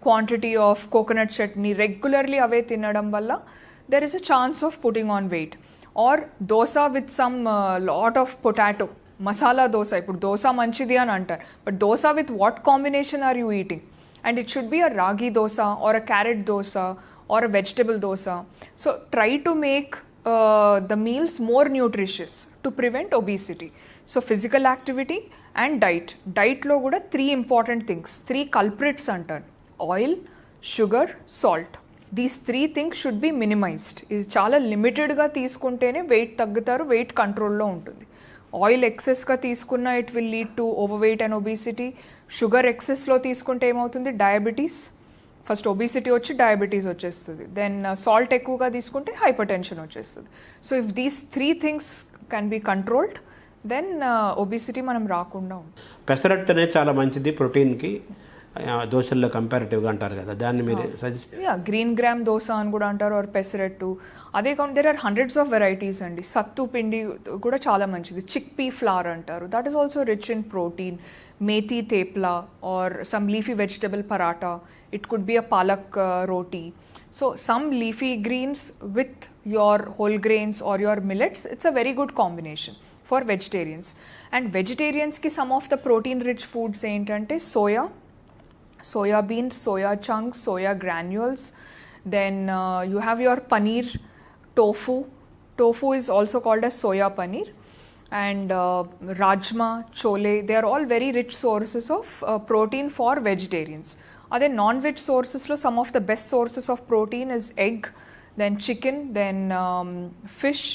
quantity of coconut chutney regularly అవే తినడం వల్ల there is a chance of putting on weight. Or dosa with some lot of potato, masala dosa. ఇప్పుడు దోశ మంచిది అని అంటారు, but dosa with what combination are you eating? And it should be a ragi dosa or a carrot dosa or a vegetable dosa. So try to make the meals more nutritious to prevent obesity. So physical activity and diet. Diet lo kuda 3 important things, 3 culprits antaru: oil, sugar, salt. These 3 things should be minimized. ఇది చాలా లిమిటెడ్గా తీసుకుంటేనే wait తగ్గుతారు, wait కంట్రోల్లో ఉంటుంది. Oil ఎక్సెస్గా తీసుకున్న it will lead to over weight and obesity. Sugar ఎక్సెస్లో తీసుకుంటే ఏమవుతుంది? డయాబెటీస్. ఫస్ట్ ఒబిసిటీ వచ్చి డయాబెటీస్ వచ్చేస్తుంది. దెన్ సాల్ట్ ఎక్కువగా తీసుకుంటే హైపర్ టెన్షన్ వచ్చేస్తుంది. So if these 3 things can be controlled, then obesity మనం రాకుండా ఉంటుంది. పెసరట్టు అనేది చాలా మంచిది ప్రోటీన్కి, దోశల్లో కంపారిటివ్గా అంటారు కదా, దాన్ని మీరు సజెస్ట్? గ్రీన్ గ్రామ్ దోశ అని కూడా అంటారు, ఆర్ పెసరట్టు. అదే కాకుండా there are hundreds of varieties అండి. సత్తు పిండి కూడా చాలా మంచిది. చిక్ పీ ఫ్లవర్ అంటారు, that is also rich in protein. Methi thepla or some leafy vegetable paratha. It could be a palak roti. So some leafy greens with your whole grains or your millets, it's a very good combination for vegetarians. And vegetarians ki some of the protein rich foods ఏంటంటే soya beans, soya chunks, soya granules. Then you have your paneer, tofu. Tofu is also called as soya paneer. And rajma, chole, they are all very rich sources of protein for vegetarians. అదే non veg సోర్సెస్లో some of the best sources of protein is egg, then chicken, then fish,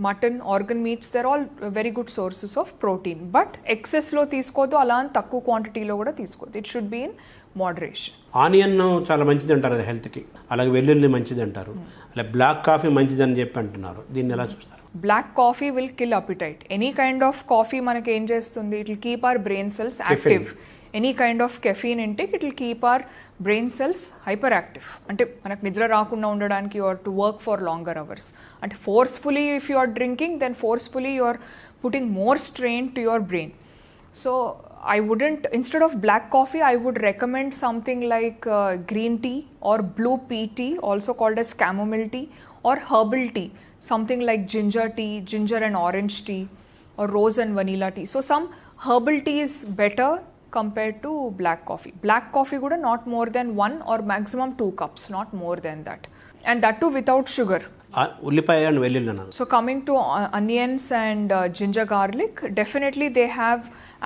mutton, organ meats. They're all very good sources of protein. But ఎక్సెస్లో తీసుకోవద్దు, అలా అని తక్కువ క్వాంటిటీలో కూడా తీసుకోవద్దు. It should be in moderation. Onion చాలా మంచిది అంటారు అది హెల్త్కి, అలాగే వెల్లుల్లి మంచిది అంటారు, అలా బ్లాక్ కాఫీ మంచిది అని చెప్పి అంటున్నారు. దీన్ని ఎలా చూస్తారు? Black coffee will kill appetite. Any kind of coffee మనకి ఏం చేస్తుంది? It will keep our brain cells active. Any kind of caffeine intake it will keep our brain cells hyper active. అంటే మనకు నిద్ర రాకుండా ఉండడానికి, or to work for longer hours. అంటే forcefully if you are drinking, then forcefully you are putting more strain to your brain. So I wouldn't, instead of black coffee, I would recommend something like green tea or blue pea tea, also called as chamomile tea, or herbal tea, something like ginger tea, ginger and orange tea, or rose and vanilla tea. So some herbal tea is better compared to black coffee. Black coffee kuda not more than 1 or maximum 2 cups, not more than that. And that too without sugar. ఉల్లిపాయ and వెల్లుల్లి. So coming to onions and ginger garlic, definitely they have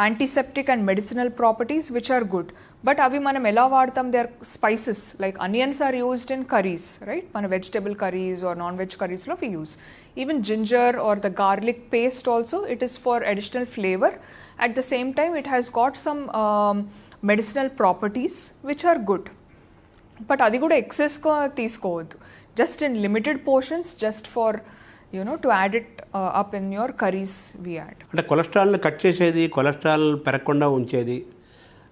antiseptic and medicinal properties which are good. But avi manam ela vaadtam, they are spices. Like onions are used in curries, right? Mana vegetable curries or non-veg curries lo we use. Even ginger or the garlic paste also, it is for additional flavor. At the same time, it has got some medicinal properties which are good. But adi kuda excess ga teeskovoddu. Just in limited portions, just for to add it up in your curries we add. అంటే కొలెస్ట్రాల్ని cut చేసేది, cholesterol పెరగకుండా ఉంచేది,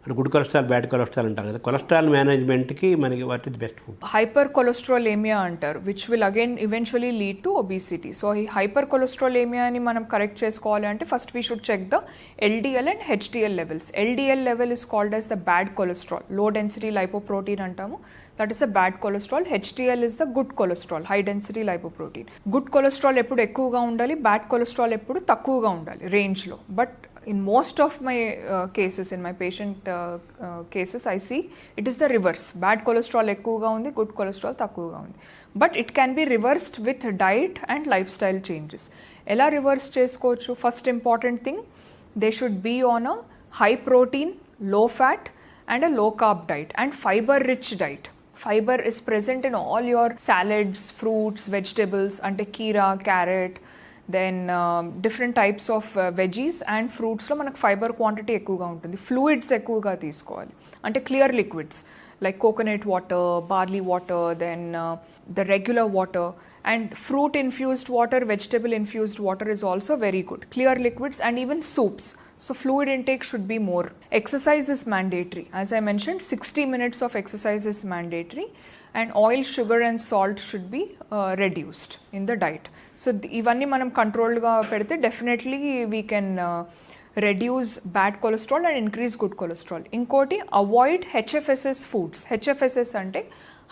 అంటే good cholesterol, bad cholesterol అంటారు కదా, cholesterol మేనేజ్మెంట్కి మనకి what is best food? Hyper cholesterolemia అంటారు, which will again eventually lead to obesity. So ఈ హైపర్ కొలెస్ట్రాలేమియాని మనం కరెక్ట్ చేసుకోవాలి అంటే first we should check the LDL and HDL levels. LDL level is called as the bad cholesterol, low density lipoprotein అంటాము. That is the bad cholesterol. HDL is the good cholesterol, high density lipoprotein. Good cholesterol ఎప్పుడు ఎక్కువగా ఉండాలి, bad cholesterol ఎప్పుడు తక్కువగా ఉండాలి రేంజ్లో. But in most of my cases, in my patient cases, I see it is the reverse. Bad cholesterol ఎక్కువగా ఉంది, good cholesterol తక్కువగా ఉంది. But it can be reversed with diet and lifestyle changes. ఎలా reverse చేసుకోవచ్చు? First important thing, they should be on a high protein, low fat and a low carb diet and fiber rich diet. Fiber is present in all your salads, fruits, vegetables, ante keera, carrot, then different types of veggies and ఫ్రూట్స్లో మనకు fibre quantity ఎక్కువగా ఉంటుంది. Fluids ఎక్కువగా తీసుకోవాలి, అంటే clear liquids like coconut water, barley water, then the regular water, and fruit infused water, vegetable infused water is also very good. Clear liquids and even soups. So fluid intake should be more. Exercise is mandatory. As I mentioned, 60 minutes of exercise is mandatory, and oil, sugar and salt should be reduced in the diet. So ivanni manam controlled ga pedithe definitely we can reduce bad cholesterol and increase good cholesterol. Inkoti, avoid HFSS foods. HFSS ante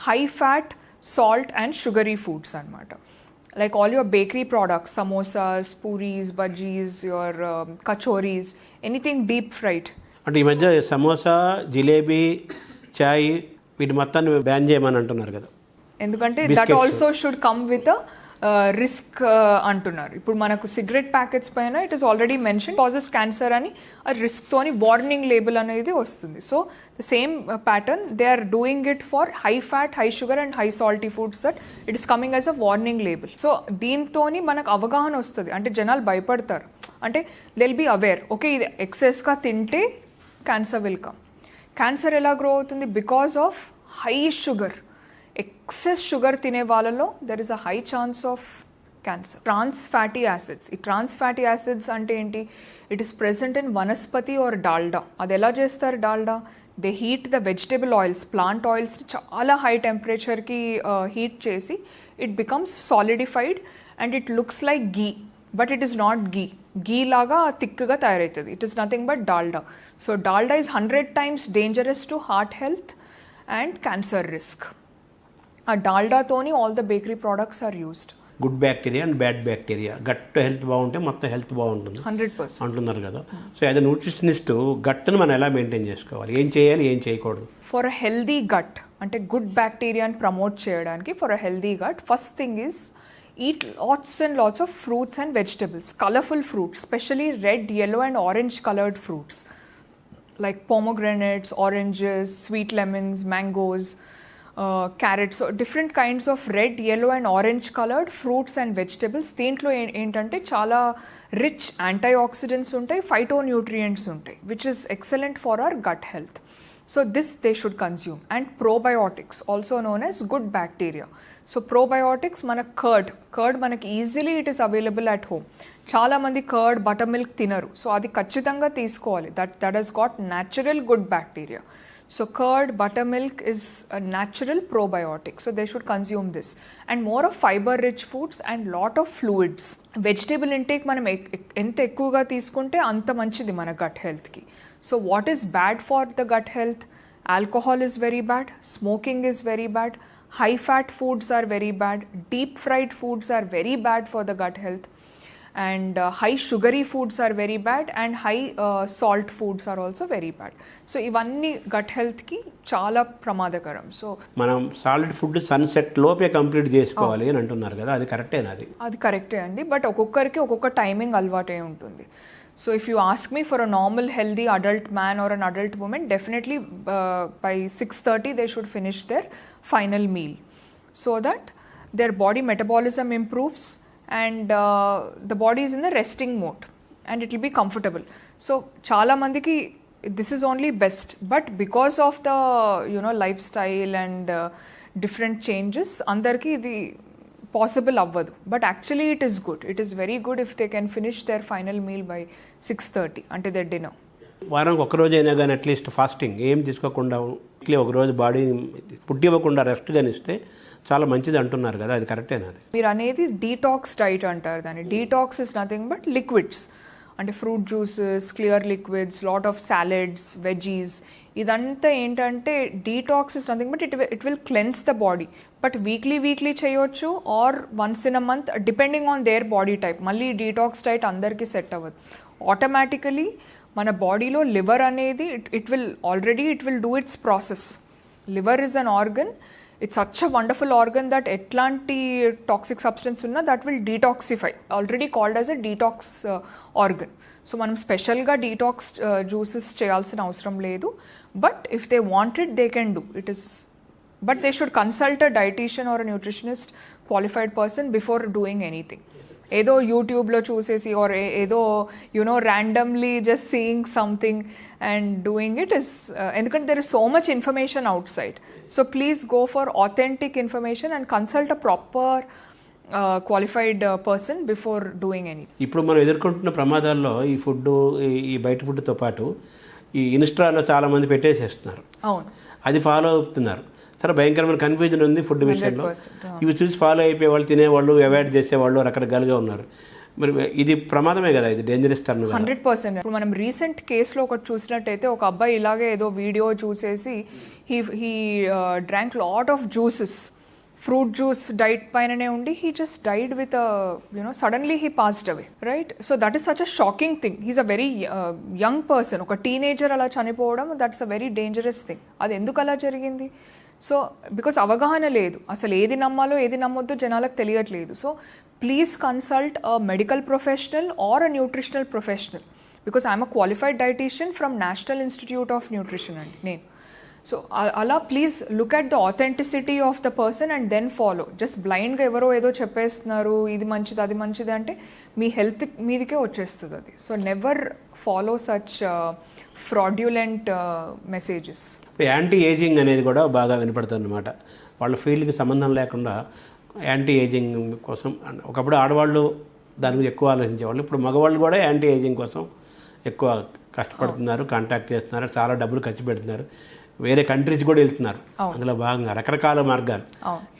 high fat, salt and sugary foods anamata, like all your bakery products, samosas, puris, bhajis, your kachoris, anything deep fried. అంటే ఈ మధ్య సమోసా, జిలేబీ, చాయ్ వీటి మొత్తాన్ని ban చేయమని అంటున్నారు కదా. ఎందుకంటే that also should come with risk అంటున్నారు. ఇప్పుడు మనకు సిగరెట్ ప్యాకెట్స్ పైన it is already mention causes cancer అని ఆ రిస్క్తోని వార్నింగ్ లేబుల్ అనేది వస్తుంది. So the same pattern they are doing it for high fat, high sugar and high salty foods, that it is coming as a warning label. So దీంతోని మనకు అవగాహన వస్తుంది, అంటే జనాలు భయపడతారు, అంటే they will be aware, okay ఇది ఎక్సెస్గా తింటే క్యాన్సర్ విల్ కమ్. క్యాన్సర్ ఎలా గ్రో అవుతుంది? Because of high sugar. Excess sugar తినే వాళ్ళలో there is a high chance of cancer. Trans fatty acids, ఈ ట్రాన్స్ ఫ్యాటీ యాసిడ్స్ అంటే ఏంటి? ఇట్ ఈస్ ప్రెసెంట్ ఇన్ వనస్పతి ఆర్ డాల్డా. అది ఎలా చేస్తారు Dalda? They heat the vegetable oils, plant ఆయిల్స్ని చాలా హై టెంపరేచర్కి హీట్ చేసి it becomes solidified and it looks like ghee, but it is not ghee. Ghee లాగా థిక్గా తయారవుతుంది. It is nothing but Dalda. So Dalda is 100 times dangerous to heart health and cancer risk. ఆ డాల్డాతోని all the bakery products are used. Good bacteria and bad bacteria. Gut health బాగుంటే మొత్తం health బాగుంటుంది 100% అంటున్నారు కదా. సో యాజ్ అ న్యూట్రిషనిస్ట్ గట్ను మనం ఎలా మెయింటైన్ చేసుకోవాలి, ఏం చేయాలి, ఏం చేయకూడదు? ఫర్ అ హెల్దీ గట్, అంటే గుడ్ బ్యాక్టీరియాని ప్రమోట్ చేయడానికి for a healthy gut, first thing is eat lots and lots of fruits and vegetables, colorful fruits, especially red, yellow and orange colored fruits like pomegranates, oranges, sweet lemons, mangoes, carrots. So different kinds of red, yellow and orange colored fruits and vegetables. దీంట్లో ఏంటంటే చాలా rich antioxidants ఉంటాయి, phytonutrients ఉంటాయి, which is excellent for our gut health. So this they should consume. And probiotics, also known as good bacteria. So probiotics, మన curd మనకి easily it is available at home. చాలామంది curd, butter milk తినరు, so అది ఖచ్చితంగా తీసుకోవాలి. That has got natural good bacteria. So curd, buttermilk is a natural probiotic. So they should consume this. And more of fiber-rich foods and lot of fluids. Vegetable intake మనం ఎంత ఎక్కువగా తీసుకుంటే అంత మంచిది మన gut healthకి. So what is bad for the gut health? Alcohol is very bad. Smoking is very bad. High-fat foods are very bad. Deep-fried foods are very bad for the gut health. And high sugary foods are very bad, and high salt foods are also very bad. So ivanni gut health ki chaala pramadakaram. So మనం solid food sunset లోపే complete చేసుకోవాలి అని అంటున్నారు కదా, అది కరెక్టేనా? అది కరెక్టే అండి, బట్ ఒక్కొక్కరికి ఒక్కొక్క టైమింగ్ అలవాటే ఉంటుంది. So if you ask me, for a normal healthy adult man or an adult woman, definitely by 6:30 they should finish their final meal so that their body metabolism improves and the body is in the resting mode and it will be comfortable. So chala mandiki this is only best, but because of the lifestyle and different changes andarki idi possible avvadu, but actually it is good. It is very good if they can finish their final meal by 6:30 ante their dinner. వారానికి ఒక రోజు అయినా కానీ at least fasting ఏం తీసుకోకుండా ఒక రోజు body food ఇవ్వకుండా రెస్ట్ కానీ ఇస్తే చాలా మంచిది అంటున్నారు కదా, అది కరెక్టేనా? అది మీరు అనేది డీటాక్స్ డైట్ అంటారు దాన్ని. Detox is nothing but liquids, అంటే fruit juices, clear liquids, lot of salads, veggies, ఇదంతా ఏంటంటే detox is nothing but it will cleanse the body. But weekly చేయొచ్చు or once in a month depending on their body type. మళ్ళీ detox diet అందరికీ set అవ్వదు. Automatically మన బాడీలో liver అనేది it will do its process. Liver is an organ. It's such a wonderful organ that etlanti toxic substance unna that will detoxify, already called as a detox organ. So manam special ga detox juices cheyalsina avasaram ledu, but if they want it they can do it. But they should consult a dietitian or a nutritionist, qualified person, before doing anything. ఏదో యూట్యూబ్లో చూసేసి or ఏదో you know ర్యాండమ్లీ just seeing something and doing it is ఎందుకంటే there is so much information outside. So please go for authentic information and consult a proper qualified person before doing any. ఇప్పుడు మనం ఎదుర్కొంటున్న ప్రమాదాల్లో ఈ food, ఈ బయట ఫుడ్తో పాటు ఈ ఇన్స్టాలో చాలామంది పెట్టేసేస్తున్నారు, అవును, అది ఫాలో అవుతున్నారు. సరే భయంకరమైన కన్ఫ్యూజన్ ఉంది ఫుడ్ విషయంలో. ఇవి చూసి ఫాలో అయిపోయేవాళ్ళు, తినేవాళ్ళు, అవాయిడ్ చేసేవాళ్ళు రకరకాలుగా ఉన్నారు. మరి ఇది ప్రమాదమే కదా, ఇది డేంజరస్ టర్న్. 100%. ఇప్పుడు మనం రీసెంట్ కేసులో ఒకటి చూసినట్టయితే ఒక అబ్బాయి ఇలాగే ఏదో వీడియో చూసేసి he drank lot of juices, fruit juice diet పైననే ఉండి he just died with suddenly he passed away, right? So that is such a shocking thing. He's a very young person, ఒక టీనేజర్ అలా చనిపోవడం, that's a very dangerous thing. అది ఎందుకు అలా జరిగింది? So because అవగాహన లేదు, అసలు ఏది నమ్మాలో ఏది నమ్మొద్దో జనాలకు తెలియట్లేదు. So please consult a medical professional or a nutritional professional, because I'm a qualified dietician from National Institute of Nutrition అండి నేను. సో అలా please look at the authenticity of the person and then follow. Just బ్లైండ్గా ఎవరో ఏదో చెప్పేస్తున్నారు ఇది మంచిది అది మంచిది అంటే మీ హెల్త్ మీదికే వచ్చేస్తుంది అది. So never follow such fraudulent messages. Anti ageing అనేది కూడా బాగా వినపడుతుంది అనమాట. వాళ్ళ ఫీల్డ్కి సంబంధం లేకుండా యాంటీ ఏజింగ్ కోసం, ఒకప్పుడు ఆడవాళ్ళు దాని మీద ఎక్కువ ఆలోచించేవాళ్ళు, ఇప్పుడు మగవాళ్ళు కూడా యాంటీ ఏజింగ్ కోసం ఎక్కువ కష్టపడుతున్నారు, కాంటాక్ట్ చేస్తున్నారు, చాలా డబ్బులు ఖర్చు పెడుతున్నారు, వేరే కంట్రీస్ కూడా వెళ్తున్నారు, అందులో భాగంగా రకరకాల మార్గాలు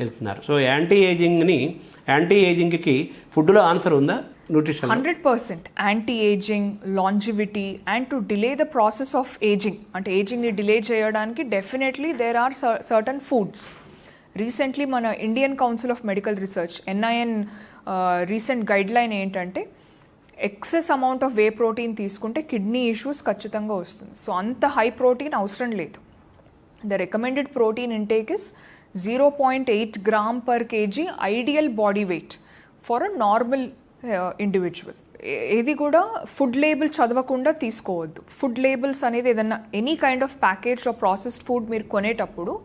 వెళ్తున్నారు. సో యాంటీ ఏజింగ్కి ఫుడ్లో ఆన్సర్ ఉందా? Nutrition 100%. Anti ageing, longevity and to delay the process of ageing, అంటే ఏజింగ్ని డిలే చేయడానికి definitely there are certain foods. Recently మన Indian Council of Medical Research NIN recent guideline ఏంటంటే excess amount of whey protein తీసుకుంటే kidney issues ఖచ్చితంగా వస్తుంది. So అంత high protein అవసరం లేదు. The recommended protein intake is 0.8 gram per kg ideal body weight for a normal individual. ఏది కూడా food label చదవకుండా తీసుకోవద్దు. ఫుడ్ లేబుల్స్ అనేది ఏదన్నా any kind of package of processed food మీరు కొనేటప్పుడు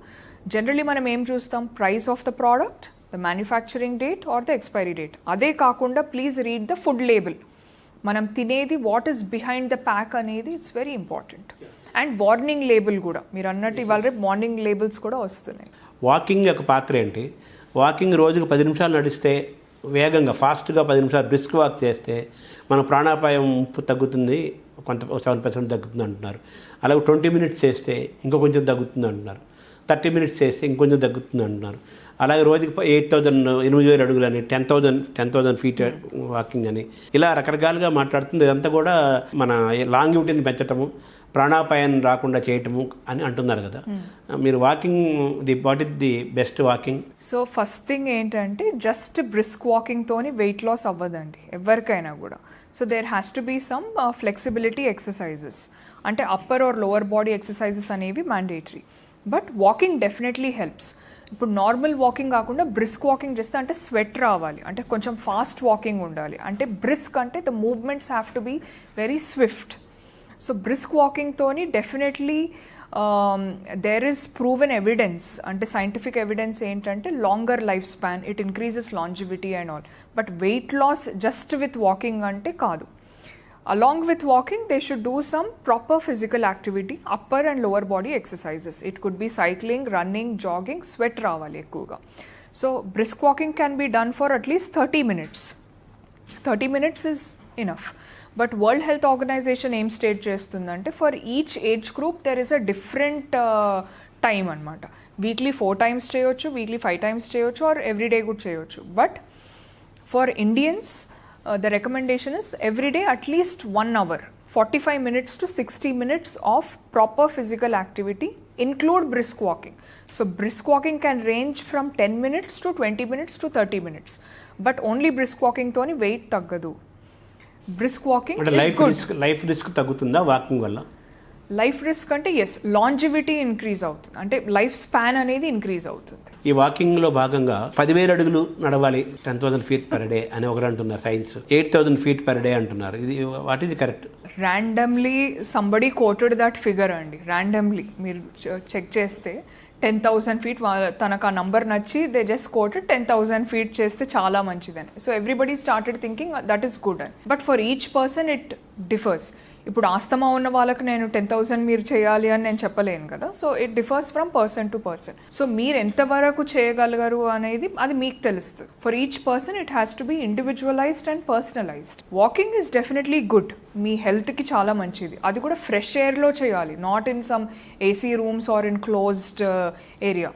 జనరలీ మనం ఏం చూస్తాం? Price of the product, the manufacturing date or the expiry date. అదే కాకుండా please read the food label. మనం తినేది what is behind the pack అనేది it's very important. And warning label కూడా మీరు అన్నట్టు ఇవాళ రేపు వార్నింగ్ లేబుల్స్ కూడా వస్తున్నాయి. వాకింగ్ యొక్క పాత్ర ఏంటి? వాకింగ్ రోజుకు 10 నిమిషాలు నడిస్తే, వేగంగా ఫాస్ట్గా 10 నిమిషాలు బ్రిస్క్ వాక్ చేస్తే మన ప్రాణాపాయం ముప్పు తగ్గుతుంది, కొంత 7% తగ్గుతుంది అంటున్నారు. అలాగే 20 మినిట్స్ చేస్తే ఇంకో కొంచెం తగ్గుతుంది అంటున్నారు. 30 మినిట్స్ చేస్తే ఇంకొంచెం తగ్గుతుంది అంటున్నారు. అలాగే రోజుకి 8,000 అడుగులని, 10,000 ఫీట్ వాకింగ్ అని, ఇలా రకరకాలుగా మాట్లాడుతుంది. ఇదంతా కూడా మన లాంగివిటీని పెంచటము, ప్రాణాపాయాన్ని రాకుండా చేయటము అని అంటున్నారు కదా. మీరు walking what is the best walking? So first thing ఏంటంటే జస్ట్ బ్రిస్క్ వాకింగ్తోని వెయిట్ లాస్ అవ్వదండి ఎవరికైనా కూడా. So there has to be some flexibility exercises, అంటే upper or lower body exercises అనేవి mandatory. But walking definitely helps. ఇప్పుడు normal walking కాకుండా brisk walking చేస్తే అంటే స్వెట్ రావాలి, అంటే కొంచెం ఫాస్ట్ వాకింగ్ ఉండాలి. అంటే బ్రిస్క్ అంటే the movements have to be very swift. So brisk వాకింగ్తోని definitely there is proven evidence, అంటే సైంటిఫిక్ ఎవిడెన్స్ ఏంటంటే longer life span, it increases longevity and all. But weight loss just with walking అంటే కాదు. Along with walking, they should do some proper physical activity, upper and lower body exercises. It could be cycling, running, jogging, sweat ravali ekkuva. So brisk walking can be done for at least 30 minutes. 30 minutes is enough. But World Health Organization aim state chestundante for each age group there is a different time anamata. Weekly 4 times cheyochu, weekly 5 times cheyochu, or every day good cheyochu. But for Indians, the recommendation is every day at least 1 hour, 45 minutes to 60 minutes of proper physical activity, include brisk walking. So brisk walking can range from 10 minutes to 20 minutes to 30 minutes. But only brisk walking toni weight taggadu. Brisk walking is good. Life risk తగ్గుతుందా walking వల్ల? Life risk అంటే yes, longevity increase అవుతుంది, అంటే life span అనేది increase అవుతుంది. ఈ వాకింగ్లో భాగంగా 10,000 అడుగులు నడవాలి, 10,000 ఫీట్ పర్ డే అని ఒకరు అంటున్నారు. సైన్స్ 8,000 ఫీట్ పర్ డే అంటున్నారు. ఇది what is correct? Randomly somebody quoted that figure అండి. ర్యాండమ్లీ మీరు చెక్ చేస్తే 10,000 feet తనకు ఆ నంబర్ నచ్చి దే జస్ట్ కోటెడ్ 10,000 feet చేస్తే చాలా మంచిదని. So everybody started thinking that is good అని. But for each person it differs. ఇప్పుడు ఆస్తమా ఉన్న వాళ్ళకి నేను 10,000 మీరు చేయాలి అని నేను చెప్పలేను కదా. So it differs from person to person. So మీరు ఎంతవరకు చేయగలగరు అనేది అది మీకు తెలుస్తుంది. For each person it has to be individualized and personalized. Walking is definitely good, మీ హెల్త్కి చాలా మంచిది. అది కూడా ఫ్రెష్ ఎయిర్లో చేయాలి, not in some AC rooms or in closed area.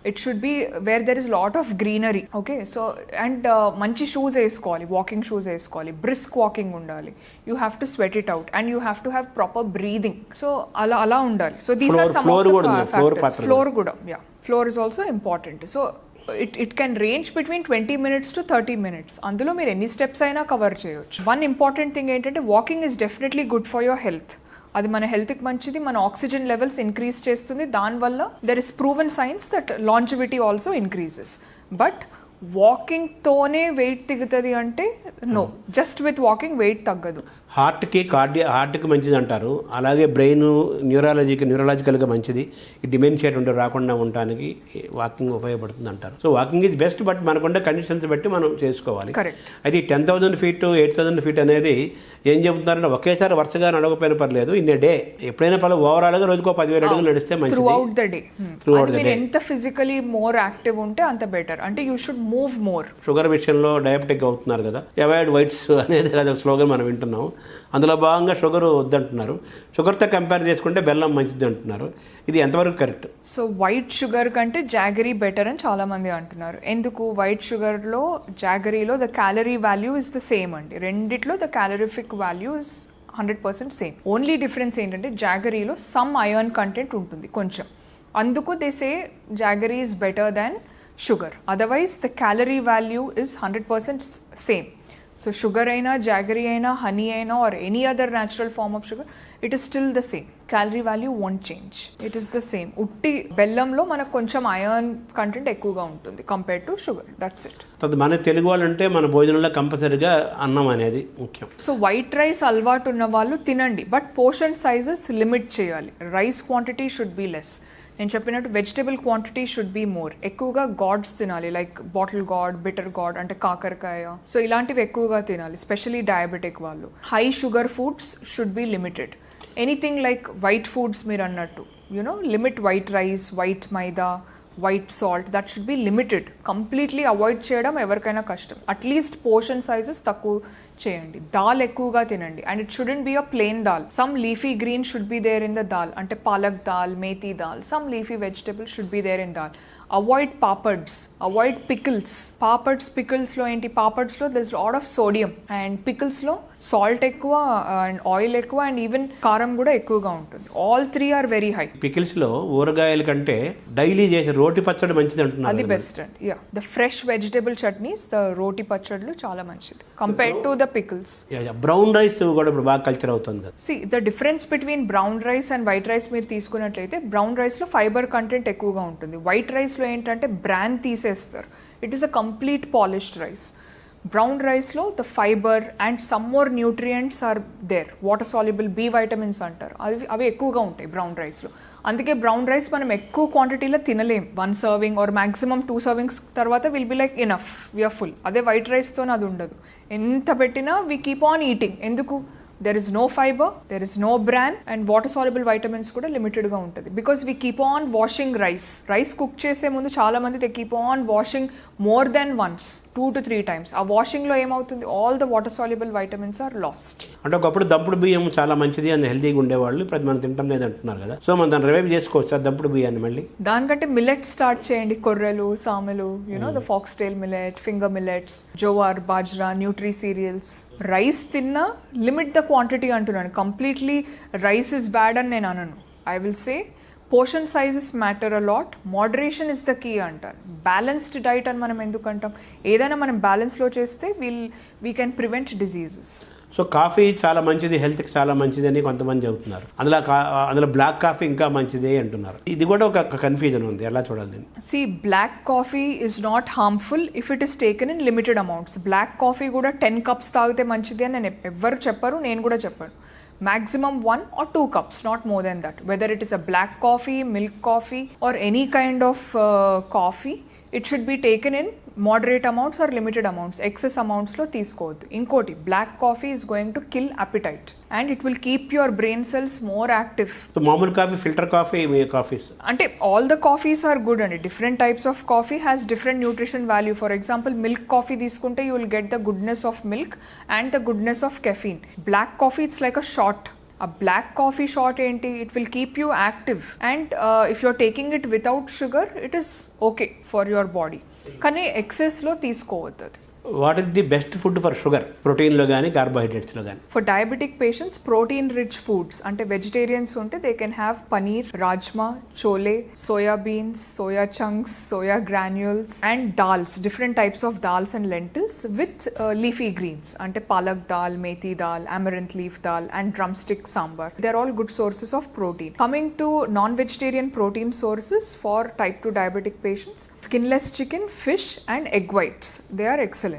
It should be where there is lot of greenery. Okay, so and మంచి shoes వేసుకోవాలి, వాకింగ్ షూస్ వేసుకోవాలి, బ్రిస్క్ వాకింగ్ ఉండాలి. You have to sweat it out and you have to have proper breathing. So అలా ఉండాలి. So these are some of the factors. Floor కూడా, yeah, floor is also important. So it can range between 20 minutes to 30 minutes. అందులో మీరు ఎన్ని steps అయినా cover చేయొచ్చు. One important thing ఏంటంటే walking is definitely good for your health. అది మన హెల్త్కి మంచిది, మన ఆక్సిజన్ లెవెల్స్ ఇంక్రీజ్ చేస్తుంది. దానివల్ల there is proven science that longevity also increases. But వాకింగ్తోనే వెయిట్ దిగుతుంది అంటే no, just with walking weight తగ్గదు. హార్ట్కి మంచిది అంటారు, అలాగే బ్రెయిన్ న్యూరలాజికల్గా మంచిది. ఈ డిమెన్షియా రాకుండా ఉండడానికి వాకింగ్ ఉపయోగపడుతుంది అంటారు. So walking is best, but మనకుండే కండిషన్స్ బట్టి మనం చేసుకోవాలి. అయితే ఈ 10,000 feet 8,000 feet అనేది ఏం చెబుతున్నారంటే ఒకేసారి వరుసగా నడవకపోయినా పర్లేదు, ఇన్ డే ఎప్పుడైనా పర్లేదు, ఓవరాల్గా రోజుకో 10,000 అడుగులు నడిస్తే మంచిది. త్రూ అవుట్ ద డే ఎంత ఫిజికలీ మోర్ యాక్టివ్ ఉంటే అంత బెటర్. అంటే you should move more. Sugar విషయంలో డయాబెటిక్ అవుతున్నారు కదా, అవాయిడ్ వైట్స్ అనేది ఒక స్లోగన్ మనం వింటున్నాం. అందులో భాగంగా షుగర్ వద్దంటున్నారు. షుగర్తో కంపేర్ చేసుకుంటే బెల్లం మంచిది అంటున్నారు. ఇది ఎంతవరకు కరెక్ట్? సో వైట్ షుగర్ కంటే జాగరీ బెటర్ అని చాలా మంది అంటున్నారు. ఎందుకు? వైట్ షుగర్లో జాగరీలో the calorie value is the same అండి. రెండిట్లో the calorific value is 100% same. Only difference ఏంటంటే జాగరీలో సమ్ ఐరన్ కంటెంట్ ఉంటుంది కొంచెం, అందుకు they say jaggery is better than sugar. Otherwise the calorie value is 100% same. So sugar అయినా, jaggery అయినా, honey అయినా or any other natural form of sugar, it is still the same. Calorie value won't change, it is the same. ఉట్టి బెల్లంలో మనకు కొంచెం iron content ఎక్కువగా ఉంటుంది compare to sugar. That's it. మన తెలుగు వాళ్ళు అంటే మన భోజనంలో కంపల్సరీగా అన్నం అనేది ముఖ్యం. సో వైట్ రైస్ అలవాటు ఉన్న వాళ్ళు తినండి, బట్ పోర్షన్ సైజెస్ లిమిట్ చేయాలి. Rice quantity should be less. నేను చెప్పినట్టు vegetable quantity should be more. ఎక్కువగా గాడ్స్ తినాలి, like bottle gourd, bitter gourd అంటే కాకరకాయ. సో ఇలాంటివి ఎక్కువగా తినాలి, స్పెషలీ డయాబెటిక్ వాళ్ళు. High sugar foods should be limited. Anything like white foods మీరు అన్నట్టు limit white rice, white maida, white salt, that should be limited. Completely avoid చేయడం ఎవరికైనా కష్టం. అట్లీస్ట్ పోర్షన్ సైజెస్ తక్కువ చేయండి. దాల్ ఎక్కువగా తినండి, and it shouldn't be a plain dal. Some leafy green should be there in the dal, అంటే palak dal, methi dal, some leafy vegetable should be there in dal. Avoid papads, avoid pickles. పికిల్స్లో ఏంటి, పాపడ్స్లో there is lot of sodium, and పికిల్స్లో సాల్ట్ ఎక్కువ and oil ఎక్కువ and even కారం కూడా ఎక్కువగా ఉంటుంది. All 3 are very high. పికిల్స్లో ఊరగాయల కంటే డైలీ చేసే రోటి పచ్చడి మంచిది అంటున్నారు. అది బెస్ట్ అండి. Yeah, the fresh vegetable chutneys, the రోటి పచ్చళ్ళు చాలా మంచిది compare to the pickles. Brown rice కూడా ఇప్పుడు బాగా కల్చర్ అవుతుంది కదా. See the difference between brown rice and white rice మీరు తీసుకున్నట్లయితే, బ్రౌన్ రైస్లో ఫైబర్ కంటెంట్ ఎక్కువగా ఉంటుంది. వైట్ రైస్లో ఏంటంటే బ్రాన్ తీసేస్తారు. It is a complete polished rice. Brown రైస్లో the fibre and some more nutrients are there. Water soluble B vitamins అంటారు, అవి ఎక్కువగా ఉంటాయి బ్రౌన్ రైస్లో. అందుకే బ్రౌన్ రైస్ మనం ఎక్కువ క్వాంటిటీలో తినలేం. 1 serving ఆర్ మాక్సిమం 2 servings తర్వాత will be like enough, we are full. అదే వైట్ రైస్తో అది ఉండదు. ఎంత పెట్టినా వీ కీప్ ఆన్ ఈటింగ్. ఎందుకు? there is no fiber, there is no bran, and water soluble vitamins కూడా లిమిటెడ్ గా ఉంటుంది. Because we keep on washing rice cook చేసే ముందు చాలా మంది they keep on washing more than once, 2 to 3 times. ఆ washing లో ఏమవుతుంది, all the water soluble vitamins are lost. అంటే ఒకప్పుడు దంపుడు బియ్యం చాలా మంచిది అని హెల్తీగా ఉండేవాళ్ళు, ఇప్పుడు మనం తింటాం లేదు అంటున్నారు కదా. సో మనం దాన్ని రివైవ్ చేసుకోవచ్చు ఆ దంపుడు బియ్యాన్ని మళ్ళీ. దానికంటే మిల్లెట్ స్టార్ట్ చేయండి. కొర్రెలు, సామెలు, the foxtail millet, finger millets, jowar, bajra, nutri cereals. Rice తిన్నా లిమిట్ ద క్వాంటిటీ అంటున్నాను. కంప్లీట్లీ రైస్ ఇస్ బ్యాడ్ అని నేను అనను. I will say portion sizes matter a lot, moderation is the key అంటాను. బ్యాలెన్స్డ్ డైట్ అని మనం ఎందుకు అంటాం? ఏదైనా మనం బ్యాలెన్స్లో చేస్తే we can prevent diseases. So coffee చాలా మంచిది, హెల్త్కి చాలా మంచిది అని కొంతమంది చెబుతున్నారు. అందులో బ్లాక్ కాఫీ ఇంకా మంచిది అంటున్నారు. ఇది కూడా ఒక కన్ఫ్యూజన్ ఉంది, ఎలా చూడాలి దీన్ని? See black coffee is not harmful if it is taken in limited amounts. Black coffee కూడా 10 cups తాగితే మంచిది అని నేను ఎవ్వరు చెప్పరు, నేను కూడా చెప్పాను. maximum 1 or 2 cups, not more than that. Whether it is a black coffee, milk coffee, or any kind of coffee, it should be taken in moderate amounts or limited amounts. Excess amounts lo తీసుకోవద్దు. ఇంకోటి, black coffee is going to kill appetite and it will keep your brain cells more active. So మామూలు coffee, filter coffee, మీ coffees? అంటే all the coffees are good అండి. Different types of coffee has different nutrition value. For example, milk coffee తీసుకుంటే you will get the goodness of milk and the goodness of caffeine. Black coffee, it's like a shot. A black coffee shot enti, it will keep you active, and if you're taking it without sugar, it is okay for your body. కానీ ఎక్సెస్లో తీసుకోవద్దు అది. What is the best food for sugar? ప్రోటీన్లో కానీ కార్బోహైడ్రేట్స్లో కానీ? For diabetic patients protein rich foods అంటే vegetarians ఉంటే they can have paneer, rajma, chole, soya beans, soya chunks, soya granules and dals, different types of dals and lentils with leafy greens అంటే palak dal, methi dal, amaranth leaf dal and drumstick sambar. They are all good sources of protein. Coming to non vegetarian protein sources for type 2 diabetic patients, skinless chicken, fish and egg whites, they are excellent.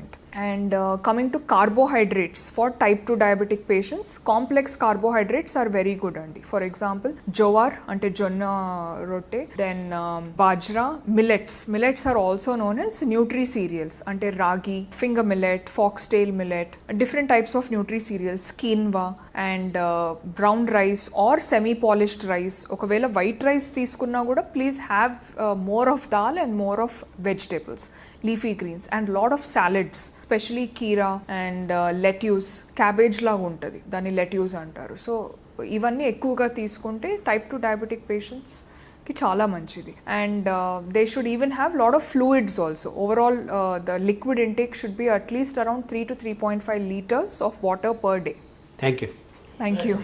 And coming to carbohydrates for type 2 diabetic patients, complex carbohydrates are very good andi. For example, jowar ante jonna rotte, then bajra, millets are also known as nutri cereals ante ragi, finger millet, foxtail millet, different types of nutri cereals, quinoa and brown rice or semi polished rice. Okavela white rice తీసుకున్నా కూడా please have more of dal and more of vegetables, leafy greens and lot of salads, especially కీరా and lettuce, cabbage లాగా ఉంటుంది, దాన్ని lettuce అంటారు. So ఇవన్నీ ఎక్కువగా తీసుకుంటే టైప్ 2 డయాబెటిక్ పేషెంట్స్కి చాలా మంచిది. And they should even have lot of fluids also. Overall the liquid intake should be at least around 3 to 3.5 liters of water per day. Thank you. Thank you.